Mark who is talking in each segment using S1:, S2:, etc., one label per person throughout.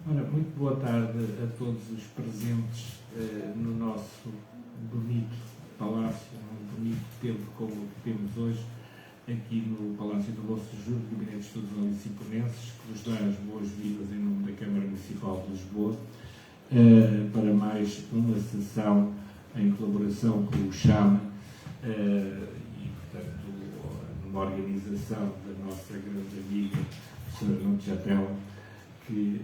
S1: Ora, muito boa tarde a todos os presentes no nosso bonito palácio, um bonito tempo como o que temos hoje, aqui no Palácio do Vosso Júri, Gabinete de Estudos Oliciponenses, que vos dá as boas-vindas em nome da Câmara Municipal de Lisboa, para mais uma sessão em colaboração com o CHAM e, portanto, numa organização da nossa grande amiga, a professora Nuno Jatel, que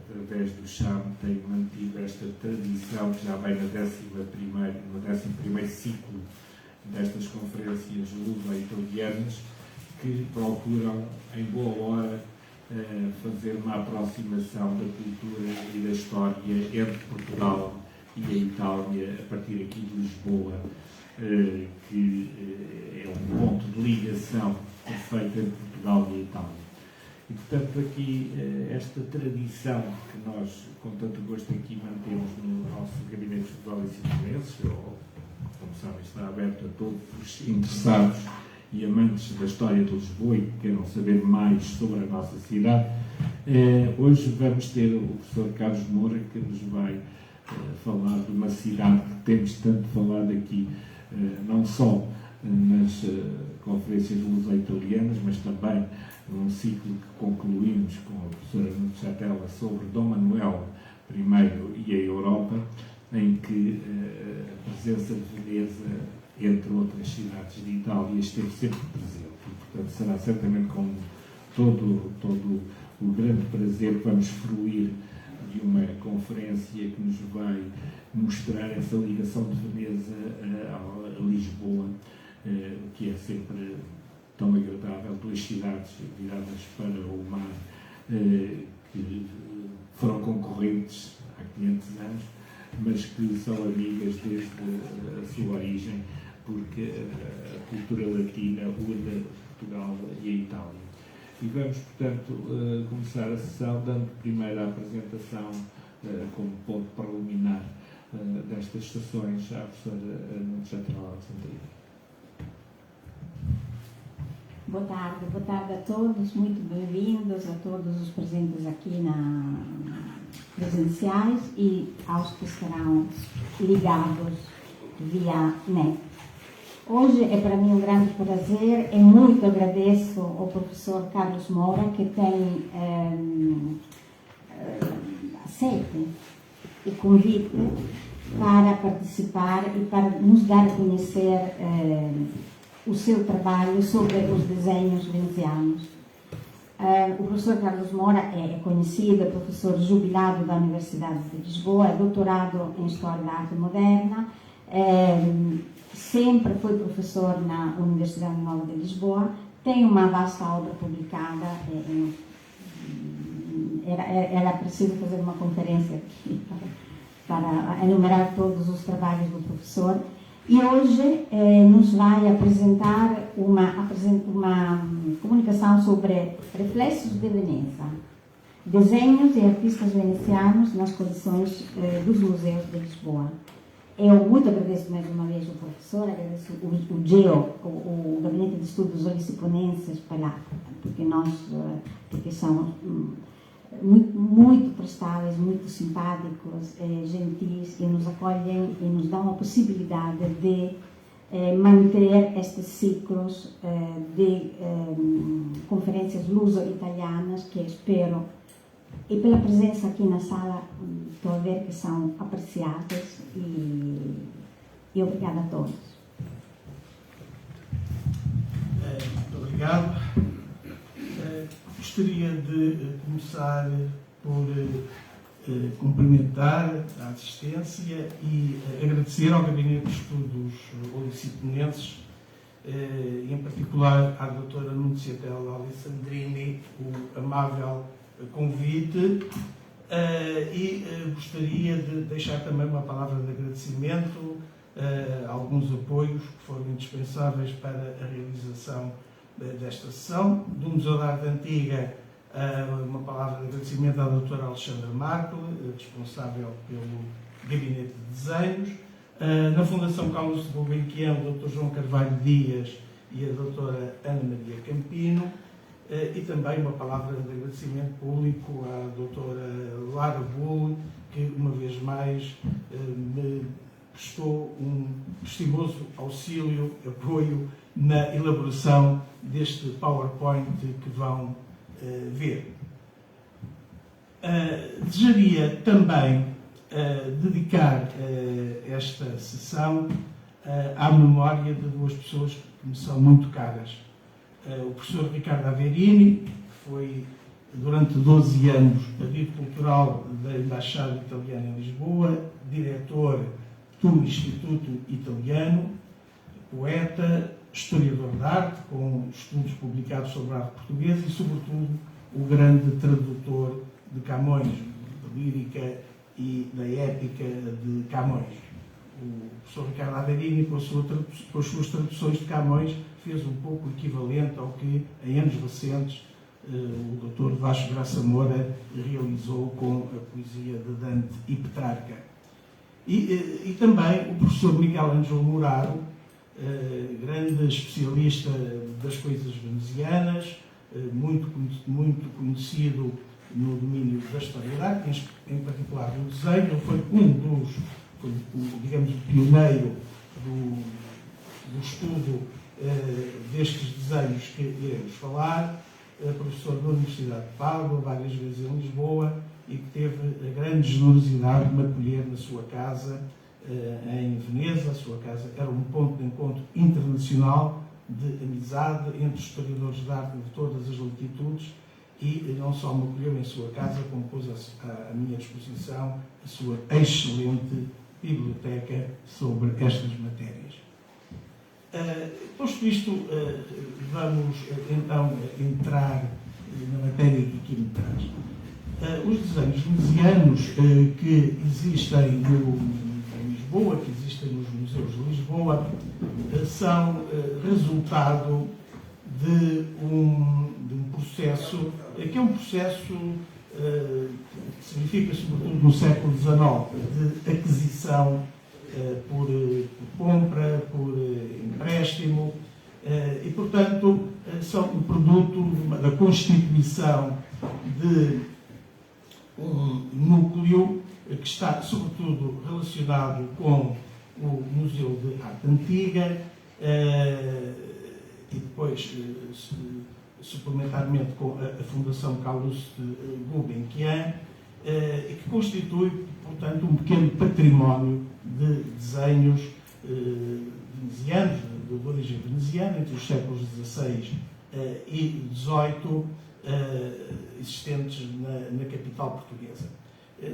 S1: através do CHAM tem mantido esta tradição que já vem no 11º ciclo destas conferências luso-italianas, que procuram, em boa hora, fazer uma aproximação da cultura e da história entre Portugal e a Itália, a partir aqui de Lisboa, que é um ponto de ligação perfeito entre Portugal e a Itália. E, portanto, aqui esta tradição que nós, com tanto gosto, aqui mantemos no nosso Gabinete de Estudos Oliciponenses, como sabem, está aberto a todos os interessados e amantes da história de Lisboa e que queiram saber mais sobre a nossa cidade. Hoje vamos ter o professor Carlos Moura, que nos vai falar de uma cidade que temos tanto falado aqui, não só nas conferências luso-italianas, mas também num ciclo que concluímos com a professora Nuno Chatela sobre Dom Manuel I e a Europa, em que a presença de Veneza, entre outras cidades de Itália, esteve sempre presente. E, portanto, será certamente com todo o grande prazer que vamos fruir de uma conferência que nos vai mostrar essa ligação de Veneza a Lisboa, que é sempre tão agradável, duas cidades viradas para o mar, que foram concorrentes há 500 anos, mas que são amigas desde a sua origem, porque a cultura latina une Portugal e a Itália. E vamos, portanto, começar a sessão dando primeiro a apresentação como ponto preliminar destas sessões à professora Nuno Chatela Alexandrina.
S2: Boa tarde a todos, muito bem-vindos a todos os presentes aqui presenciais e aos que estarão ligados via net. Hoje é para mim um grande prazer e muito agradeço ao professor Carlos Moura, que tem aceito o convite para participar e para nos dar a conhecer o seu trabalho sobre os desenhos venezianos. O professor Carlos Moura é conhecido, é professor jubilado da Universidade de Lisboa, é doutorado em História da Arte Moderna, sempre foi professor na Universidade Nova de Lisboa, tem uma vasta obra publicada, era preciso fazer uma conferência aqui para enumerar todos os trabalhos do professor. E hoje nos vai apresentar uma comunicação sobre reflexos de Veneza, desenhos e artistas venezianos nas coleções dos museus de Lisboa. Eu muito agradeço mais uma vez ao professor, agradeço o GEO, o Gabinete de Estudos Oliciponenses, porque são muito prestáveis, muito simpáticos, gentis, e nos acolhem e nos dão a possibilidade de manter estes ciclos de conferências luso-italianas que espero, e pela presença aqui na sala, estou a ver que são apreciadas e obrigada a todos.
S3: Muito obrigado. Gostaria de começar por cumprimentar a assistência e agradecer ao Gabinete de Estudos Oliciponenses, e em particular à doutora Nuno Chatela Alexandrini, o amável convite, e gostaria de deixar também uma palavra de agradecimento a alguns apoios que foram indispensáveis para a realização desta sessão. Do Museu da Arte Antiga, uma palavra de agradecimento à doutora Alexandra Markel, responsável pelo Gabinete de Desenhos. Na Fundação Carlos Gulbenkian, o Dr. João Carvalho Dias e a doutora Ana Maria Campino. e também uma palavra de agradecimento público à doutora Lara Bull, que uma vez mais me prestou um estimoso auxílio, apoio na elaboração deste PowerPoint que vão ver. Desejaria também dedicar esta sessão à memória de duas pessoas que me são muito caras. O professor Ricardo Averini, que foi durante 12 anos pedido cultural da Embaixada Italiana em Lisboa, diretor do Instituto Italiano, poeta, historiador de arte, com estudos publicados sobre a arte portuguesa e, sobretudo, o grande tradutor de Camões, da lírica e da épica de Camões. O professor Ricardo Averini, com as suas traduções de Camões, fez um pouco o equivalente ao que, em anos recentes, o Dr. Vasco Graça Moura realizou com a poesia de Dante e Petrarca. E também o professor Miguel Ângelo Muraro, grande especialista das coisas venezianas, muito conhecido no domínio da história da arte, em particular do desenho. Ele foi digamos, o pioneiro do estudo destes desenhos que iremos falar, professor da Universidade de Pádua, várias vezes em Lisboa, e que teve a grande generosidade de me acolher na sua casa em Veneza. A sua casa era um ponto de encontro internacional de amizade entre historiadores de arte de todas as latitudes, e não só me acolheu em sua casa, como pôs à minha disposição a sua excelente biblioteca sobre estas matérias. Posto isto, vamos então entrar na matéria que aqui me traz. Os desenhos venezianos que existem em Lisboa, que existem nos museus de Lisboa, são resultado de um processo, que é um processo que significa, sobretudo no século XIX, de aquisição por compra, por empréstimo, e, portanto, são um produto da constituição de um núcleo que está, sobretudo, relacionado com o Museu de Arte Antiga e depois, suplementarmente, com a Fundação Calouste Gulbenkian, e que constitui, portanto, um pequeno património de desenhos venezianos, de origem veneziana, entre os séculos XVI e XVIII, existentes na capital portuguesa.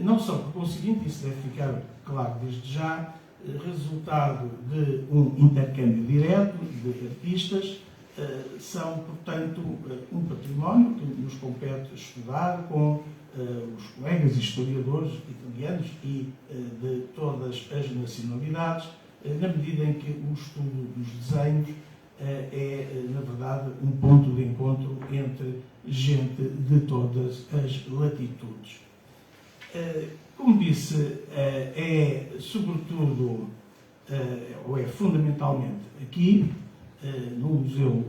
S3: Não são, por conseguinte, isso deve ficar claro desde já, resultado de um intercâmbio direto de artistas, são, portanto, um património que nos compete estudar com os colegas historiadores italianos e de todas as nacionalidades, na medida em que o estudo dos desenhos é, na verdade, um ponto de encontro entre gente de todas as latitudes. Como disse, é sobretudo, ou é fundamentalmente aqui, no Museu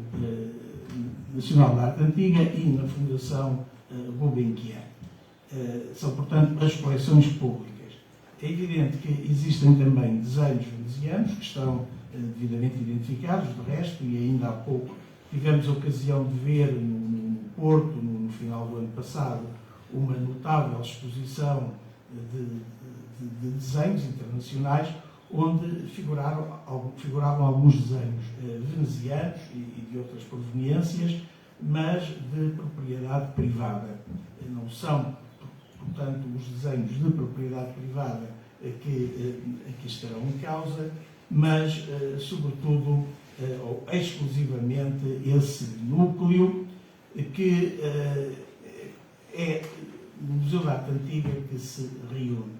S3: Nacional da Arte Antiga e na Fundação Gulbenkian. São, portanto, as coleções públicas. É evidente que existem também desenhos venezianos que estão devidamente identificados, de resto, e ainda há pouco tivemos a ocasião de ver no Porto, no final do ano passado, uma notável exposição de desenhos internacionais, onde figuravam alguns desenhos venezianos e de outras proveniências, mas de propriedade privada. Não são, portanto, os desenhos de propriedade privada que aqui estarão em causa, mas, sobretudo, ou exclusivamente, esse núcleo que é o Museu da Arte Antiga que se reúne.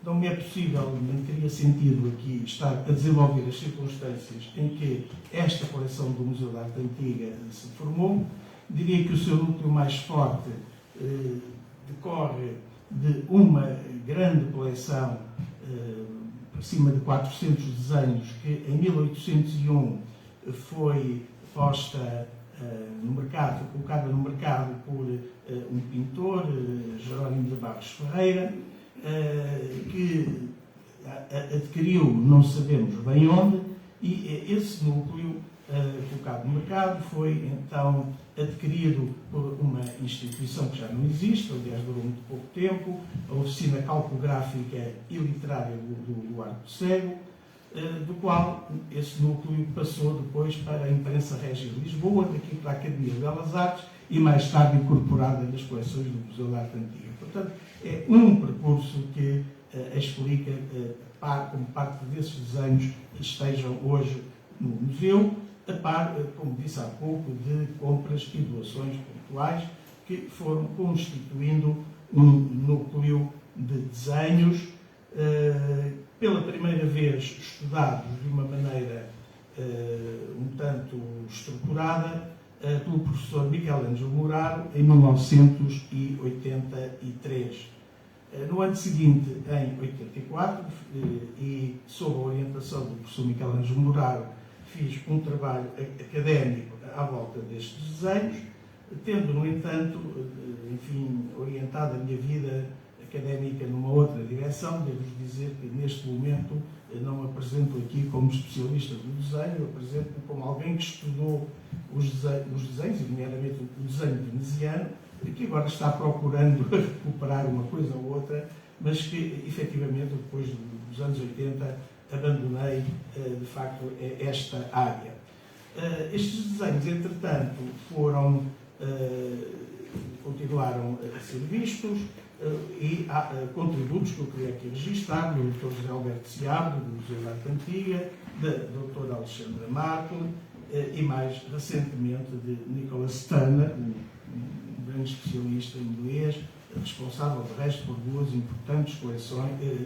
S3: Não me é possível, nem teria sentido aqui estar a desenvolver as circunstâncias em que esta coleção do Museu da Arte Antiga se formou. Diria que o seu núcleo mais forte decorre de uma grande coleção, acima de 400 desenhos, que em 1801 foi posta no mercado, foi colocada no mercado por um pintor, Jerónimo de Barros Ferreira, que adquiriu, não sabemos bem onde, e esse núcleo colocado no mercado foi então adquirido por uma instituição que já não existe, aliás durou muito pouco tempo, a Oficina Calcográfica e Literária do Arco Cego, do qual esse núcleo passou depois para a Imprensa Régia de Lisboa, daqui para a Academia de Belas Artes e mais tarde incorporada nas coleções do Museu de Arte Antiga. Portanto, é um percurso que explica como parte desses desenhos que estejam hoje no museu, a par, como disse há pouco, de compras e doações pontuais que foram constituindo um núcleo de desenhos pela primeira vez estudados de uma maneira um tanto estruturada pelo professor Michelangelo Muraro em 1983. No ano seguinte, em 84, e sob a orientação do professor Michelangelo Muraro, fiz um trabalho académico à volta destes desenhos, tendo, no entanto, enfim, orientado a minha vida académica numa outra direção. Devo dizer que, neste momento, não me apresento aqui como especialista do desenho, eu apresento-me como alguém que estudou os desenhos, nomeadamente o desenho veneziano, que agora está procurando recuperar uma coisa ou outra, mas que, efetivamente, depois dos anos 80, abandonei, de facto, esta área. Estes desenhos, entretanto, continuaram a ser vistos, e há contributos que eu queria aqui registrar, do Dr. José Alberto Seabra, do Museu da Arte Antiga, da Dra. Alexandra Marco, e mais recentemente de Nicholas Turner, um grande especialista em inglês, responsável, de resto, por duas importantes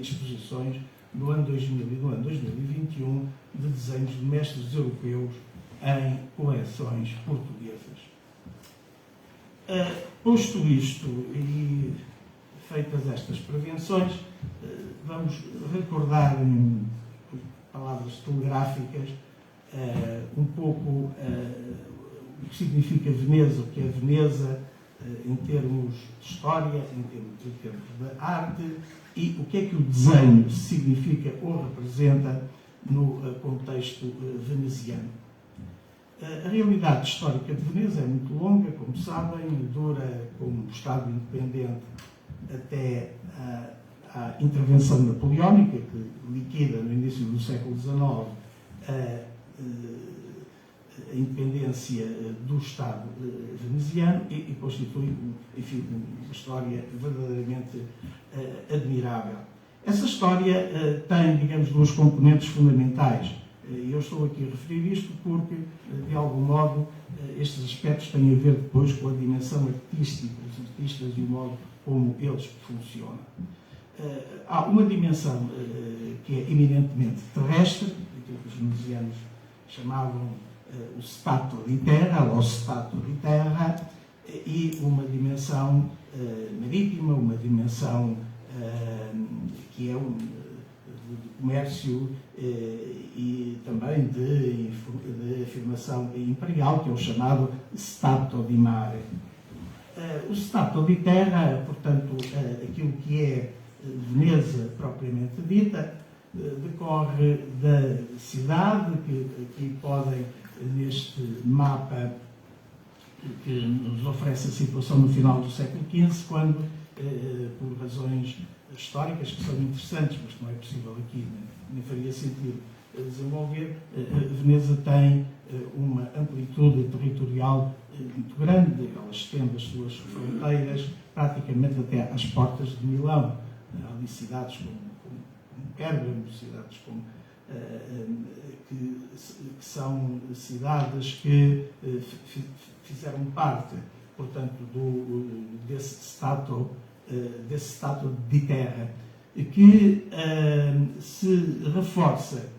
S3: exposições no ano 2000 e no ano 2021 de desenhos de mestres europeus em coleções portuguesas. Posto isto e feitas estas prevenções, vamos recordar em palavras telegráficas um pouco o que significa Veneza, o que é Veneza em termos de história, em termos de arte, e o que é que o desenho significa ou representa no contexto veneziano. A realidade histórica de Veneza é muito longa, como sabem, dura como Estado independente até a intervenção napoleónica, que liquida no início do século XIX a independência do Estado veneziano e constitui, enfim, uma história verdadeiramente admirável. Essa história tem, digamos, duas componentes fundamentais. E eu estou aqui a referir isto porque, de algum modo, estes aspectos têm a ver depois com a dimensão artística dos artistas e o modo como eles funcionam. Há uma dimensão que é eminentemente terrestre, aquilo que os venezianos chamavam o stato di terra, ou stato di terra, e uma dimensão marítima, uma dimensão que é de comércio e também de afirmação imperial, que é o chamado stato di mare. O stato di terra, portanto, aquilo que é Veneza propriamente dita, decorre da cidade, que aqui podem, neste mapa que nos oferece a situação no final do século XV, quando, por razões históricas que são interessantes, mas que não é possível aqui, nem faria sentido desenvolver, Veneza tem uma amplitude territorial muito grande, ela estende as suas fronteiras praticamente até às portas de Milão. Há ali cidades como Bergamo, cidades que são cidades que fizeram parte, portanto, desse stato de terra, que se reforça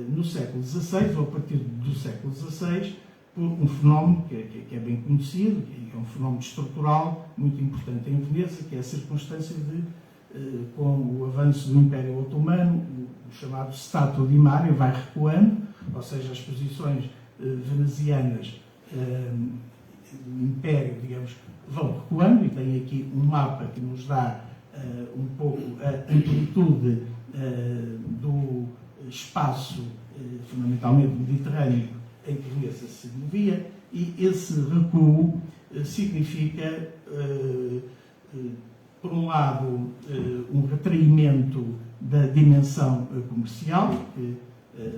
S3: no século XVI, ou a partir do século XVI, por um fenómeno que é bem conhecido, que é um fenómeno estrutural muito importante em Veneza, que é a circunstância de, com o avanço do Império Otomano, o chamado Stato di Mare vai recuando, ou seja, as posições venezianas do Império, digamos, vão recuando, e tem aqui um mapa que nos dá um pouco a amplitude do espaço, fundamentalmente mediterrâneo, em que Veneza se movia, e esse recuo significa, por um lado, um retraimento da dimensão comercial, que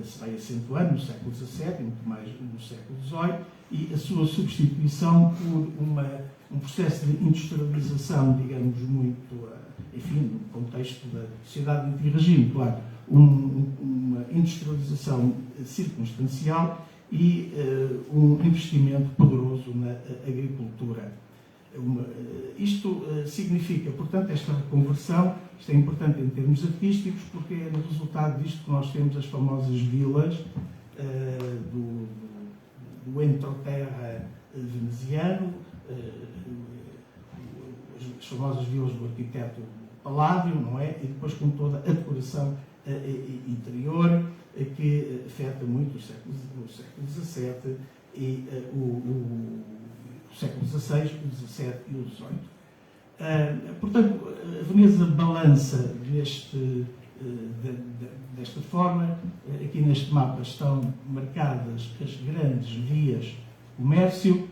S3: se vai acentuando no século XVII e muito mais no século XVIII, e a sua substituição por um processo de industrialização, digamos, muito, enfim, no contexto da sociedade anti-regime, claro, uma industrialização circunstancial e um investimento poderoso na agricultura. Isto significa, portanto, esta reconversão. Isto é importante em termos artísticos, porque é no resultado disto que nós temos as famosas vilas do entroterra veneziano, as famosas vilas do arquiteto Palladio, não é? E depois com toda a decoração interior, que afeta muito o século XVII e o século XVI, o XVII e o XVIII. Portanto, a Veneza balança desta forma. Aqui neste mapa estão marcadas as grandes vias de comércio.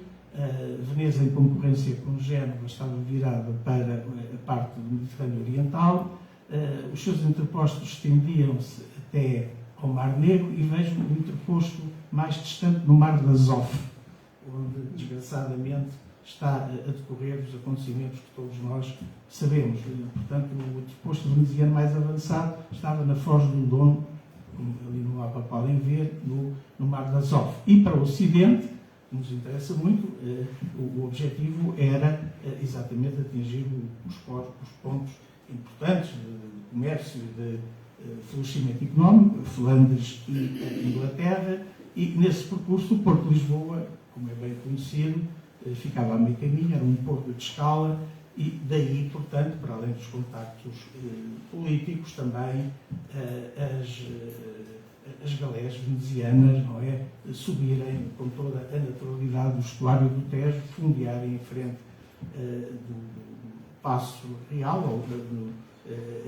S3: Veneza, em concorrência com Génova, estava virada para a parte do Mediterrâneo Oriental. Os seus interpostos estendiam-se até ao Mar Negro e vejo o interposto mais distante no Mar de Azov, onde, desgraçadamente, está a decorrer os acontecimentos que todos nós sabemos. Portanto, o interposto veneziano mais avançado estava na Foz do Dono, ali no mapa podem ver, no Mar de Azov. E para o Ocidente, que nos interessa muito, o objetivo era exatamente atingir os pontos importantes de comércio e de florescimento económico, Flandres e Inglaterra, e nesse percurso o Porto de Lisboa, como é bem conhecido, ficava a meio caminho, era um porto de escala, e daí, portanto, para além dos contactos políticos, também as galés venezianas, não é, subirem com toda a naturalidade do estuário do Tejo, fundearem em frente do Paço Real, ou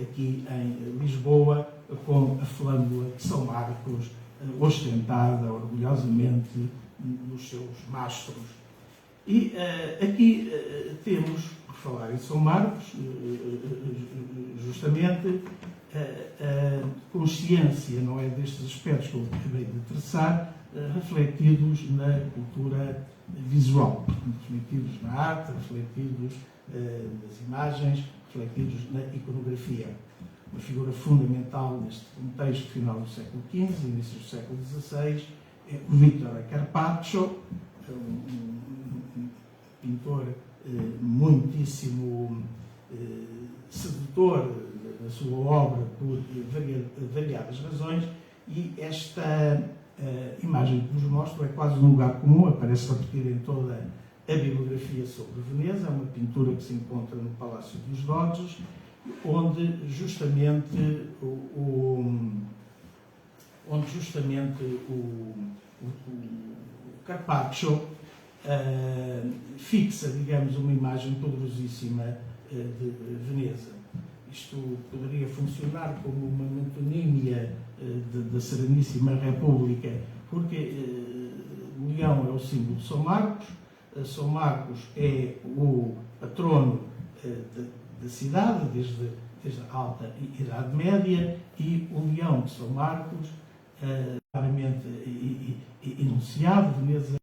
S3: aqui em Lisboa, com a flâmula de São Marcos ostentada orgulhosamente nos seus mastros. E aqui temos, por falar em São Marcos, justamente a consciência, não é, destes aspectos que eu acabei de traçar, refletidos na cultura visual, refletidos na arte, refletidos nas imagens, refletidos na iconografia. Uma figura fundamental neste contexto final do século XV e início do século XVI é o Vittore Carpaccio, um pintor muitíssimo sedutor na sua obra por variadas razões, e esta imagem que vos mostro é quase um lugar comum, aparece repetida em toda a bibliografia sobre Veneza. É uma pintura que se encontra no Palácio dos Doges, onde justamente o Carpaccio fixa, digamos, uma imagem poderosíssima de Veneza. Isto poderia funcionar como uma metonímia da Sereníssima República, porque o leão é o símbolo de São Marcos, São Marcos é o patrono da cidade desde a Alta Idade Média, e o leão de São Marcos, claramente enunciado, Veneza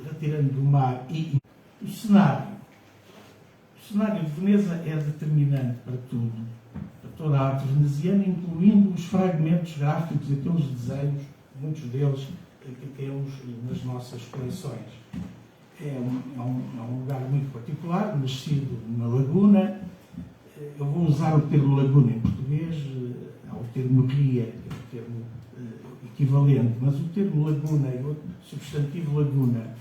S3: retirando do mar, e o cenário de Veneza é determinante para tudo, para toda a arte veneziana, incluindo os fragmentos gráficos, aqueles desenhos, muitos deles que temos nas nossas coleções. É um lugar muito particular, nascido numa laguna. Eu vou usar o termo laguna em português, há o termo ria, que é o termo equivalente, mas o termo laguna e o substantivo laguna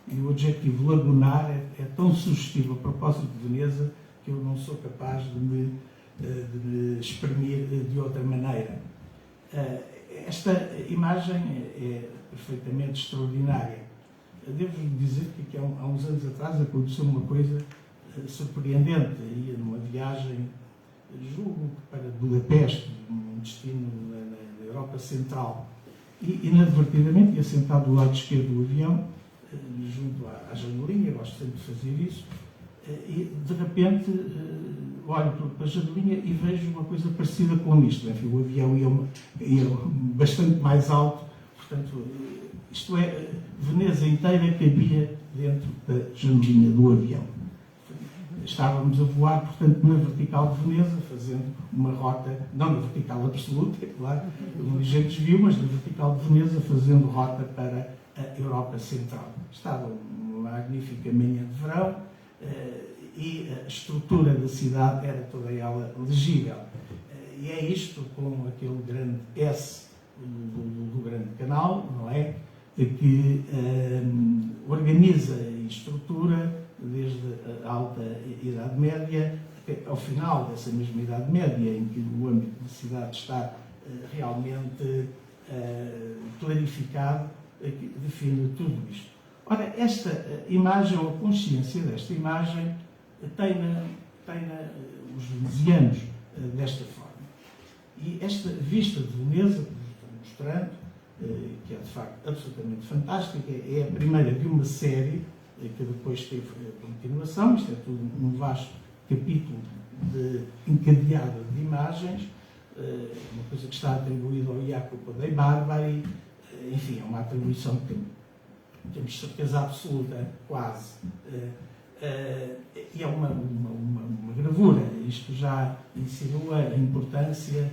S3: e o adjetivo lagunar é tão sugestivo a propósito de Veneza que eu não sou capaz de me exprimir de outra maneira. Esta imagem é perfeitamente extraordinária. devo dizer que há uns anos atrás aconteceu uma coisa surpreendente. Eu ia numa viagem, julgo para Budapeste, um destino na Europa Central, e inadvertidamente ia sentado do lado esquerdo do avião, junto à janelinha, gosto sempre de fazer isso, e de repente olho para a janelinha e vejo uma coisa parecida com isto. Enfim, o avião ia bastante mais alto, portanto, isto é, Veneza inteira cabia dentro da janelinha do avião. Estávamos a voar, portanto, na vertical de Veneza, fazendo uma rota, não na vertical absoluta, é claro, um ligeiro desvio, mas na vertical de Veneza, fazendo rota para a Europa Central. Estava uma magnífica manhã de verão e a estrutura da cidade era toda ela legível. E é isto, com aquele grande S do grande canal, não é? Que organiza e estrutura desde a alta Idade Média até ao final dessa mesma Idade Média, em que o âmbito da cidade está realmente clarificado, que define tudo isto. Ora, esta imagem, ou a consciência desta imagem, tem-na os venezianos desta forma. E esta vista de Veneza, que vos estou mostrando, que é de facto absolutamente fantástica, é a primeira de uma série que depois teve continuação. Isto é tudo um vasto capítulo encadeado de imagens, uma coisa que está atribuída ao Jacopo dei Barbari. Enfim, é uma atribuição que temos certeza absoluta, quase. E é uma gravura. Isto já insinua a importância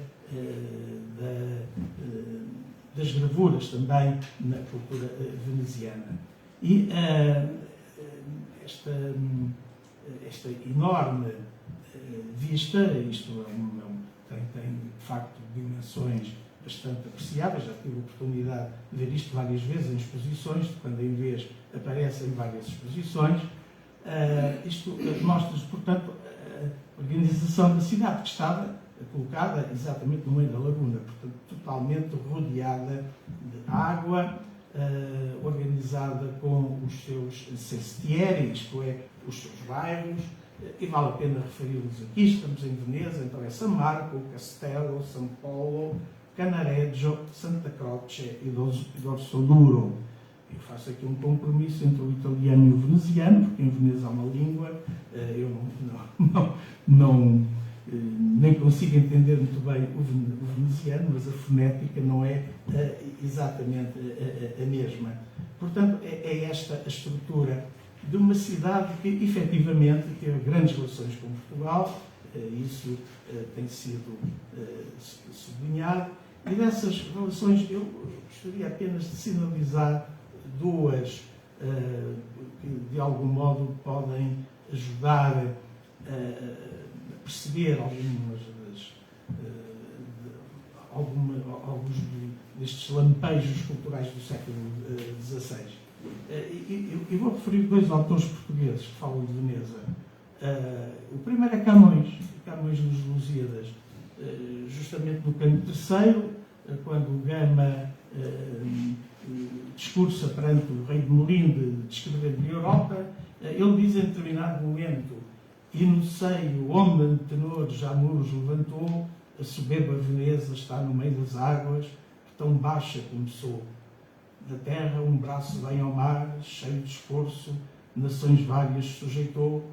S3: das gravuras também na cultura veneziana. E esta enorme vista, isto tem de facto dimensões bastante apreciáveis. Já tive a oportunidade de ver isto várias vezes em exposições, quando em vez aparece em várias exposições. Isto mostra-nos, portanto, a organização da cidade, que estava colocada exatamente no meio da laguna, portanto, totalmente rodeada de água, organizada com os seus sestieri, isto é, os seus bairros, e vale a pena referi-los aqui. Estamos em Veneza, então é San Marco, Castello, São Paulo, Canareggio, Santa Croce e Dorsoduro. Eu faço aqui um compromisso entre o italiano e o veneziano, porque em Veneza há uma língua, eu nem consigo entender muito bem o veneziano, mas a fonética não é exatamente a mesma. Portanto, é esta a estrutura de uma cidade que efetivamente teve grandes relações com Portugal, isso tem sido sublinhado, e dessas relações eu gostaria apenas de sinalizar duas que de algum modo podem ajudar a perceber alguns destes lampejos culturais do século XVI. Eu vou referir dois autores portugueses que falam de Veneza. O primeiro é Camões dos Lusíadas, justamente no canto terceiro, quando Gama discursa perante o rei de Melinde, descrevendo a Europa, ele diz em determinado momento: e no seio, homem antenor já muros levantou, a soberba Veneza está no meio das águas, que tão baixa começou. Da terra um braço vem ao mar, cheio de esforço, nações várias sujeitou,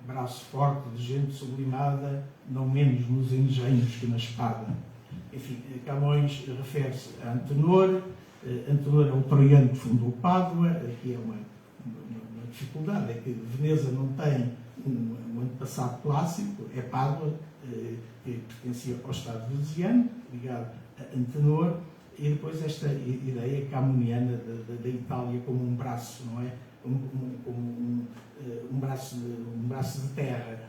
S3: braço forte de gente sublimada, não menos nos engenhos que na espada. Enfim, Camões refere-se a Antenor. Antenor é o troiano que fundou Pádua. Aqui é uma dificuldade, é que Veneza não tem um antepassado clássico, é Pádua, que pertencia ao Estado veneziano, ligado a Antenor, e depois esta ideia camoniana da Itália como um braço, não é? Um braço de terra,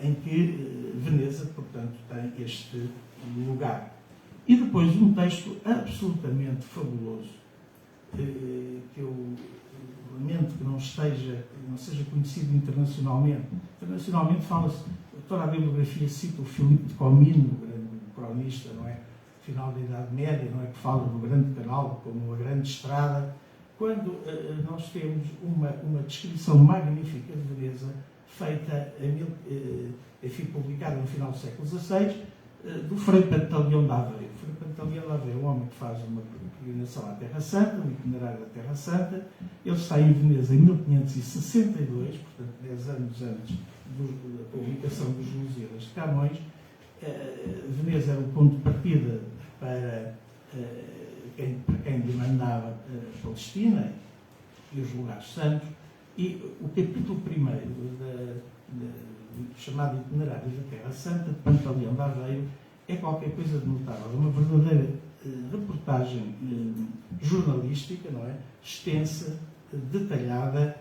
S3: em que Veneza, portanto, tem este lugar. E depois um texto absolutamente fabuloso, que eu lamento que não seja conhecido internacionalmente. Internacionalmente fala-se, toda a bibliografia cita o Filipe de Comines, o grande cronista, não é? Final da Idade Média, não é? Que fala do grande canal como uma grande estrada. quando nós temos uma descrição magnífica de Veneza, feita, enfim, publicada no final do século XVI, do Frei Pantaleão de Aveiro. O Frei Pantaleão de Aveiro é um homem que faz uma peregrinação à Terra Santa, um itinerário da Terra Santa. Ele está em Veneza em 1562, portanto 10 anos antes da publicação dos Lusíadas de Camões. Veneza era o ponto de partida para quem demandava a Palestina e os lugares santos. E o capítulo 1 do chamado Itinerário da Terra Santa, de Pantaleão de Aveiro, é qualquer coisa de notável. É uma verdadeira reportagem jornalística, não é? Extensa, detalhada,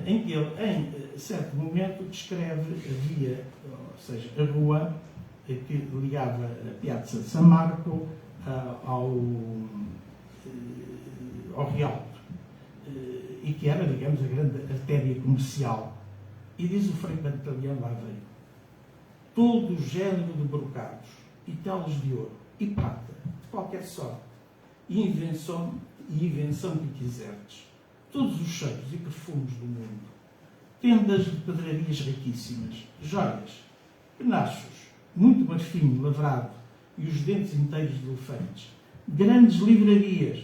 S3: em que ele, em certo momento, descreve a via, ou seja, a rua que ligava a Piazza de San Marco ao Rialto, e que era, digamos, a grande artéria comercial. E diz o Frei Pantaleão de Aveiro: todo o género de brocados e telas de ouro e prata, de qualquer sorte, e invenção que quiserdes, todos os cheiros e perfumes do mundo, tendas de pedrarias riquíssimas, joias, penachos, muito marfim lavrado e os dentes inteiros de elefantes, grandes livrarias,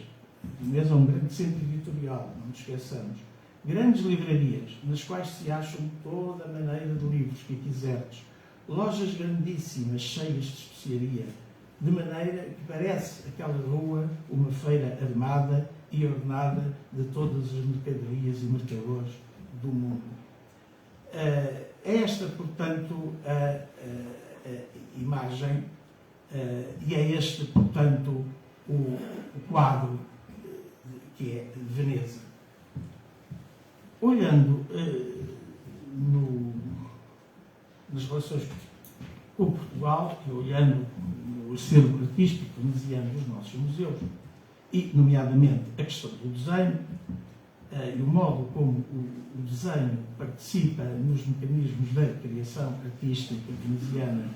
S3: mesmo um grande centro editorial, não nos esqueçamos, grandes livrarias, nas quais se acham toda a maneira de livros que quiserdes, lojas grandíssimas, cheias de especiaria, de maneira que parece aquela rua uma feira armada e ordenada de todas as mercadorias e mercadores do mundo. É esta, portanto, a imagem, e é este, portanto, o quadro que é Veneza. Olhando nas relações com Portugal e olhando no acervo artístico veneziano dos nossos museus, e, nomeadamente, a questão do desenho e o modo como o desenho participa nos mecanismos da criação artística veneziana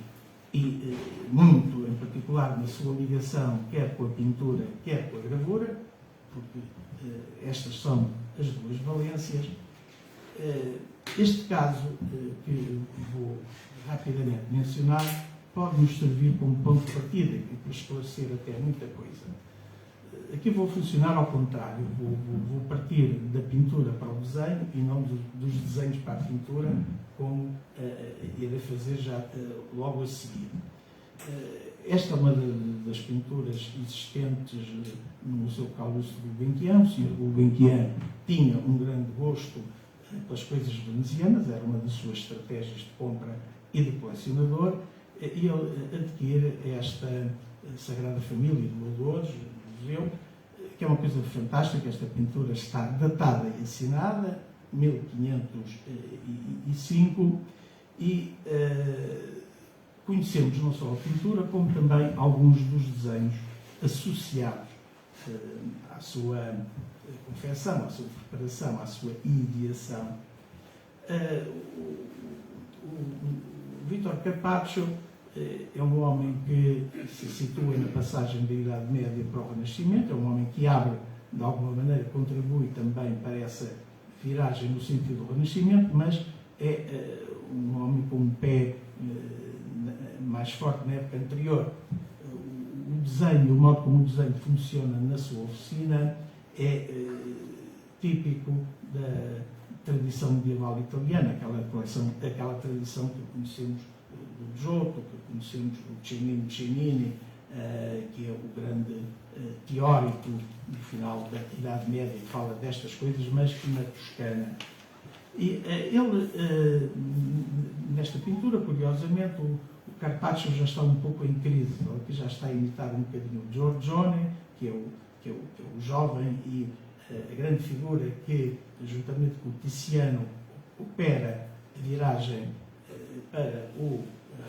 S3: e, muito em particular, na sua ligação quer com a pintura, quer com a gravura, porque estas são as duas valências. Este caso, que vou rapidamente mencionar, pode-nos servir como ponto de partida e para esclarecer até muita coisa. Aqui vou funcionar ao contrário, vou partir da pintura para o desenho e não dos desenhos para a pintura, como irei fazer já logo a seguir. Esta é uma das pinturas existentes no Museu Calouste Gulbenkian. O Sr. Gulbenkian tinha um grande gosto pelas coisas venezianas, era uma das suas estratégias de compra e de colecionador, e ele adquire esta Sagrada Família de Lourdes, do museu, que é uma coisa fantástica. Esta pintura está datada e assinada, 1505, e conhecemos não só a pintura, como também alguns dos desenhos associados à sua confecção, à sua preparação, à sua ideação. O Vítor Carpaccio é um homem que se situa na passagem da Idade Média para o Renascimento, é um homem que abre, de alguma maneira, contribui também para essa viragem no sentido do Renascimento, mas é um homem com um pé mais forte na época anterior. O desenho, o modo como o desenho funciona na sua oficina é típico da tradição medieval italiana, aquela tradição que conhecemos do Giotto, que conhecemos do Cennini, que é o grande teórico do final da Idade Média, que fala destas coisas, mas na Toscana. E ele, nesta pintura, curiosamente, o Carpaccio já está um pouco em crise, que já está a imitar um bocadinho o Giorgione, que é o jovem e a grande figura que, juntamente com o Tiziano, opera a viragem para o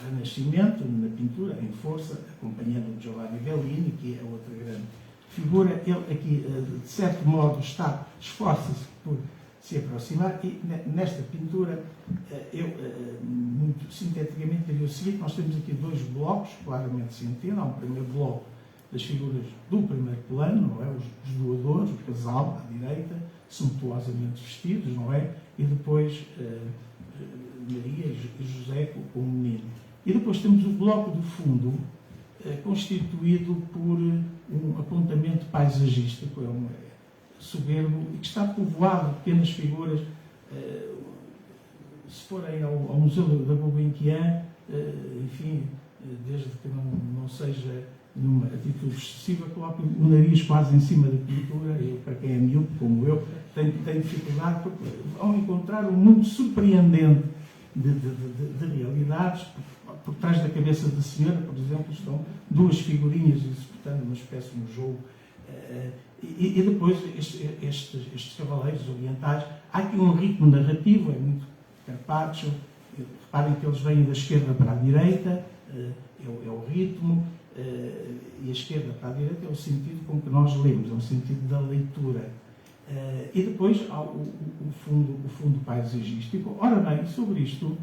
S3: Renascimento na pintura, em força, acompanhando o Giovanni Bellini, que é outra grande figura. Ele aqui, de certo modo, esforça-se por se aproximar, e nesta pintura, eu, muito sinteticamente, diria o seguinte: nós temos aqui dois blocos, claramente se entende. Há um primeiro bloco das figuras do primeiro plano, não é? Os doadores, o casal à direita, suntuosamente vestidos, não é? E depois Maria e José com o menino. E depois temos o bloco do fundo, constituído por um apontamento paisagístico, soberbo, e que está povoado de pequenas figuras. Se forem ao Museu da Gulbenkian, enfim, desde que não seja numa atitude excessiva, coloquem o nariz quase em cima da pintura. Para quem é miúdo, como eu, tem dificuldade, porque vão encontrar um mundo surpreendente de realidades. Por trás da cabeça da senhora, por exemplo, estão duas figurinhas disputando uma espécie de jogo. E depois estes cavaleiros orientais. Há aqui um ritmo narrativo, é muito Carpaccio. Reparem que eles vêm da esquerda para a direita, é o ritmo, e a esquerda para a direita é o sentido com que nós lemos, é o sentido da leitura. E depois há o fundo paisagístico. Ora bem, sobre isto,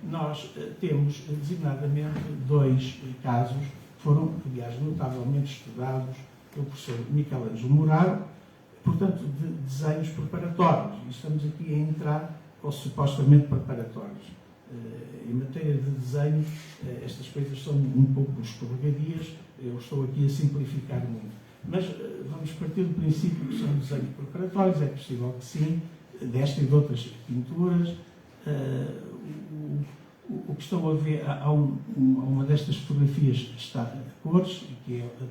S3: nós temos designadamente 2 casos que foram, aliás, notavelmente estudados pelo professor Michelangelo Muraro, portanto, de desenhos preparatórios. E estamos aqui a entrar aos supostamente preparatórios. Em matéria de desenho, estas coisas são um pouco escorregadias, eu estou aqui a simplificar muito. Mas vamos partir do princípio que são desenhos preparatórios, é possível que sim, desta e de outras pinturas. O que estão a ver, há uma destas fotografias que está a cores, que é a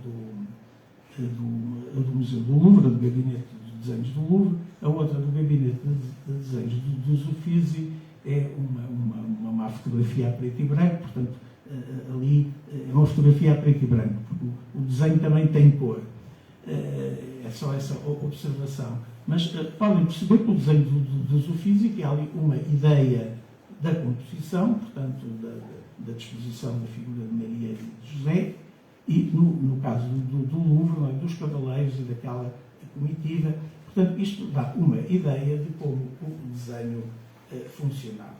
S3: do Museu do Louvre, do Gabinete de Desenhos do Louvre. A outra do Gabinete de Desenhos dos Uffizi é uma fotografia a preto e branco, portanto, ali é uma fotografia a preto e branco, porque o desenho também tem cor. É só essa observação. Mas podem perceber pelo desenho dos Uffizi que há ali uma ideia da composição, portanto, da disposição da figura de Maria e de José, e no caso do Louvre, dos cavaleiros e daquela comitiva. Portanto, isto dá uma ideia de como o desenho funcionava.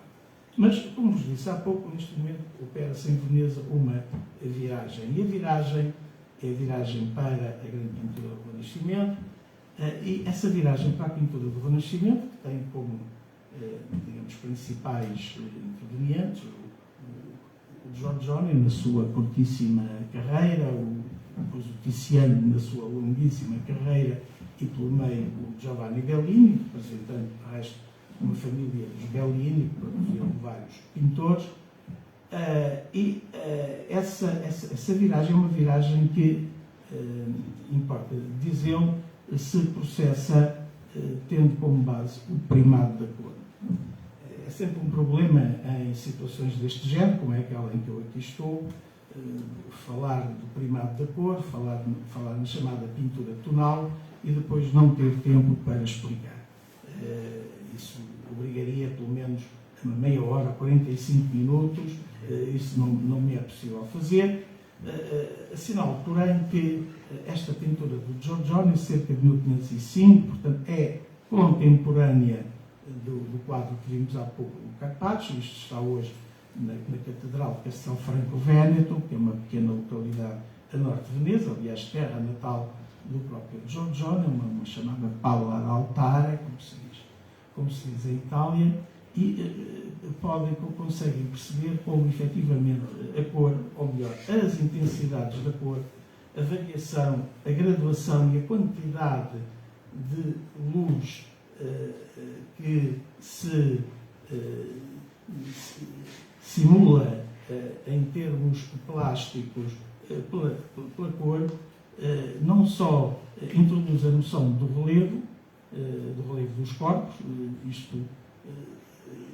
S3: Mas, como vos disse há pouco, neste momento opera-se em Veneza uma viragem. E a viragem é a viragem para a grande pintura do Renascimento, e essa viragem para a pintura do Renascimento, que tem como, digamos, principais intervenientes o Giorgione na sua curtíssima carreira, depois o Tiziano na sua longuíssima carreira, e pelo meio o Giovanni Bellini, representando o resto uma família dos Bellini, que produziram vários pintores. Essa viragem é uma viragem que, importa dizê-lo, se processa tendo como base o primado da cor. É sempre um problema em situações deste género, como é aquela em que eu aqui estou, falar do primado da cor, falar na chamada pintura tonal e depois não ter tempo para explicar. Isso obrigaria pelo menos uma meia hora, 45 minutos, isso não me é possível fazer. Assinalo, porém, que esta pintura do Giorgione, cerca de 1505, portanto, é contemporânea do quadro que vimos há pouco no Carpaccio. Isto está hoje na Catedral de Castelfranco Véneto, que é uma pequena localidade a norte de Veneza, aliás, terra natal do próprio Giorgione, uma chamada Palla d'Altare, como se diz em Itália, e conseguem perceber como efetivamente a cor, ou melhor, as intensidades da cor, a variação, a graduação e a quantidade de luz que se simula em termos plásticos pela cor, não só introduz a noção do relevo dos corpos, isto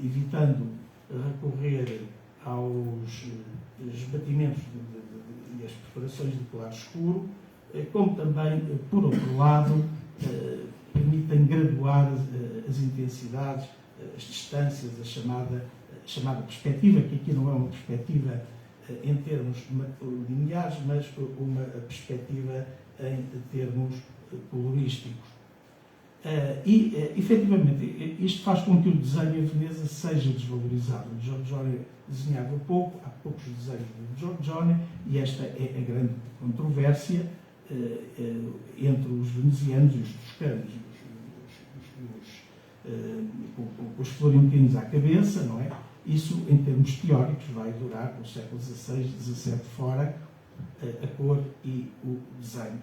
S3: evitando recorrer aos esbatimentos e às preparações de claro escuro, como também, por outro lado, permitem graduar as intensidades, as distâncias, a chamada perspectiva, que aqui não é uma perspectiva em termos lineares, mas uma perspectiva em termos colorísticos. Efetivamente, isto faz com que o desenho em Veneza seja desvalorizado. O Giorgione desenhava pouco, há poucos desenhos do Giorgione, e esta é a grande controvérsia. entre os venezianos e os toscanos, os florentinos à cabeça, não é? Isso, em termos teóricos, vai durar o século XVI, XVII fora, a cor e o desenho.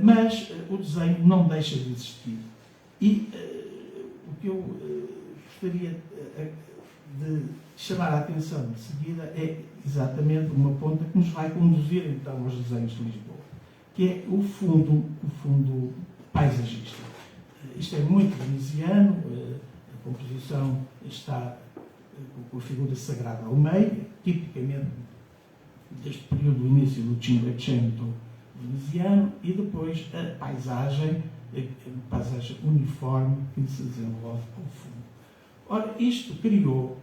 S3: Mas o desenho não deixa de existir. E o que eu gostaria de chamar a atenção de seguida é exatamente uma ponta que nos vai conduzir então aos desenhos de Lisboa, que é o fundo paisagista. Isto é muito veneziano, a composição está com a figura sagrada ao meio, tipicamente deste período do início do Cinquecento veneziano, e depois a paisagem uniforme que se desenvolve ao fundo. Ora, isto criou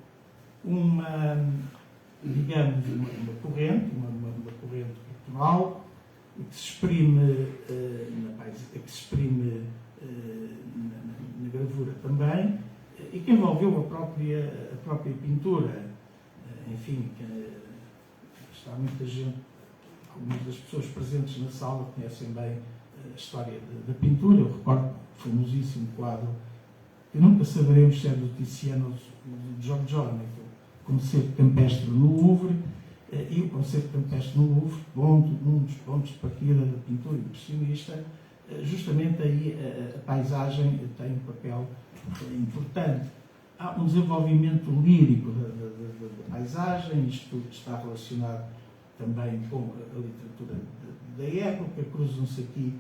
S3: uma corrente cultural que se exprime na gravura também, e que envolveu a própria pintura. Enfim, está muita gente, algumas das pessoas presentes na sala conhecem bem a história da pintura. Eu recordo o famosíssimo quadro, que nunca saberemos se é do Tiziano ou do Giorgione, o concerto campestre no Louvre, e o concerto campestre no Louvre, um dos pontos de partida da pintura impressionista. Justamente aí a paisagem tem um papel importante. Há um desenvolvimento lírico da paisagem, isto está relacionado também com a literatura da época. Cruzam-se aqui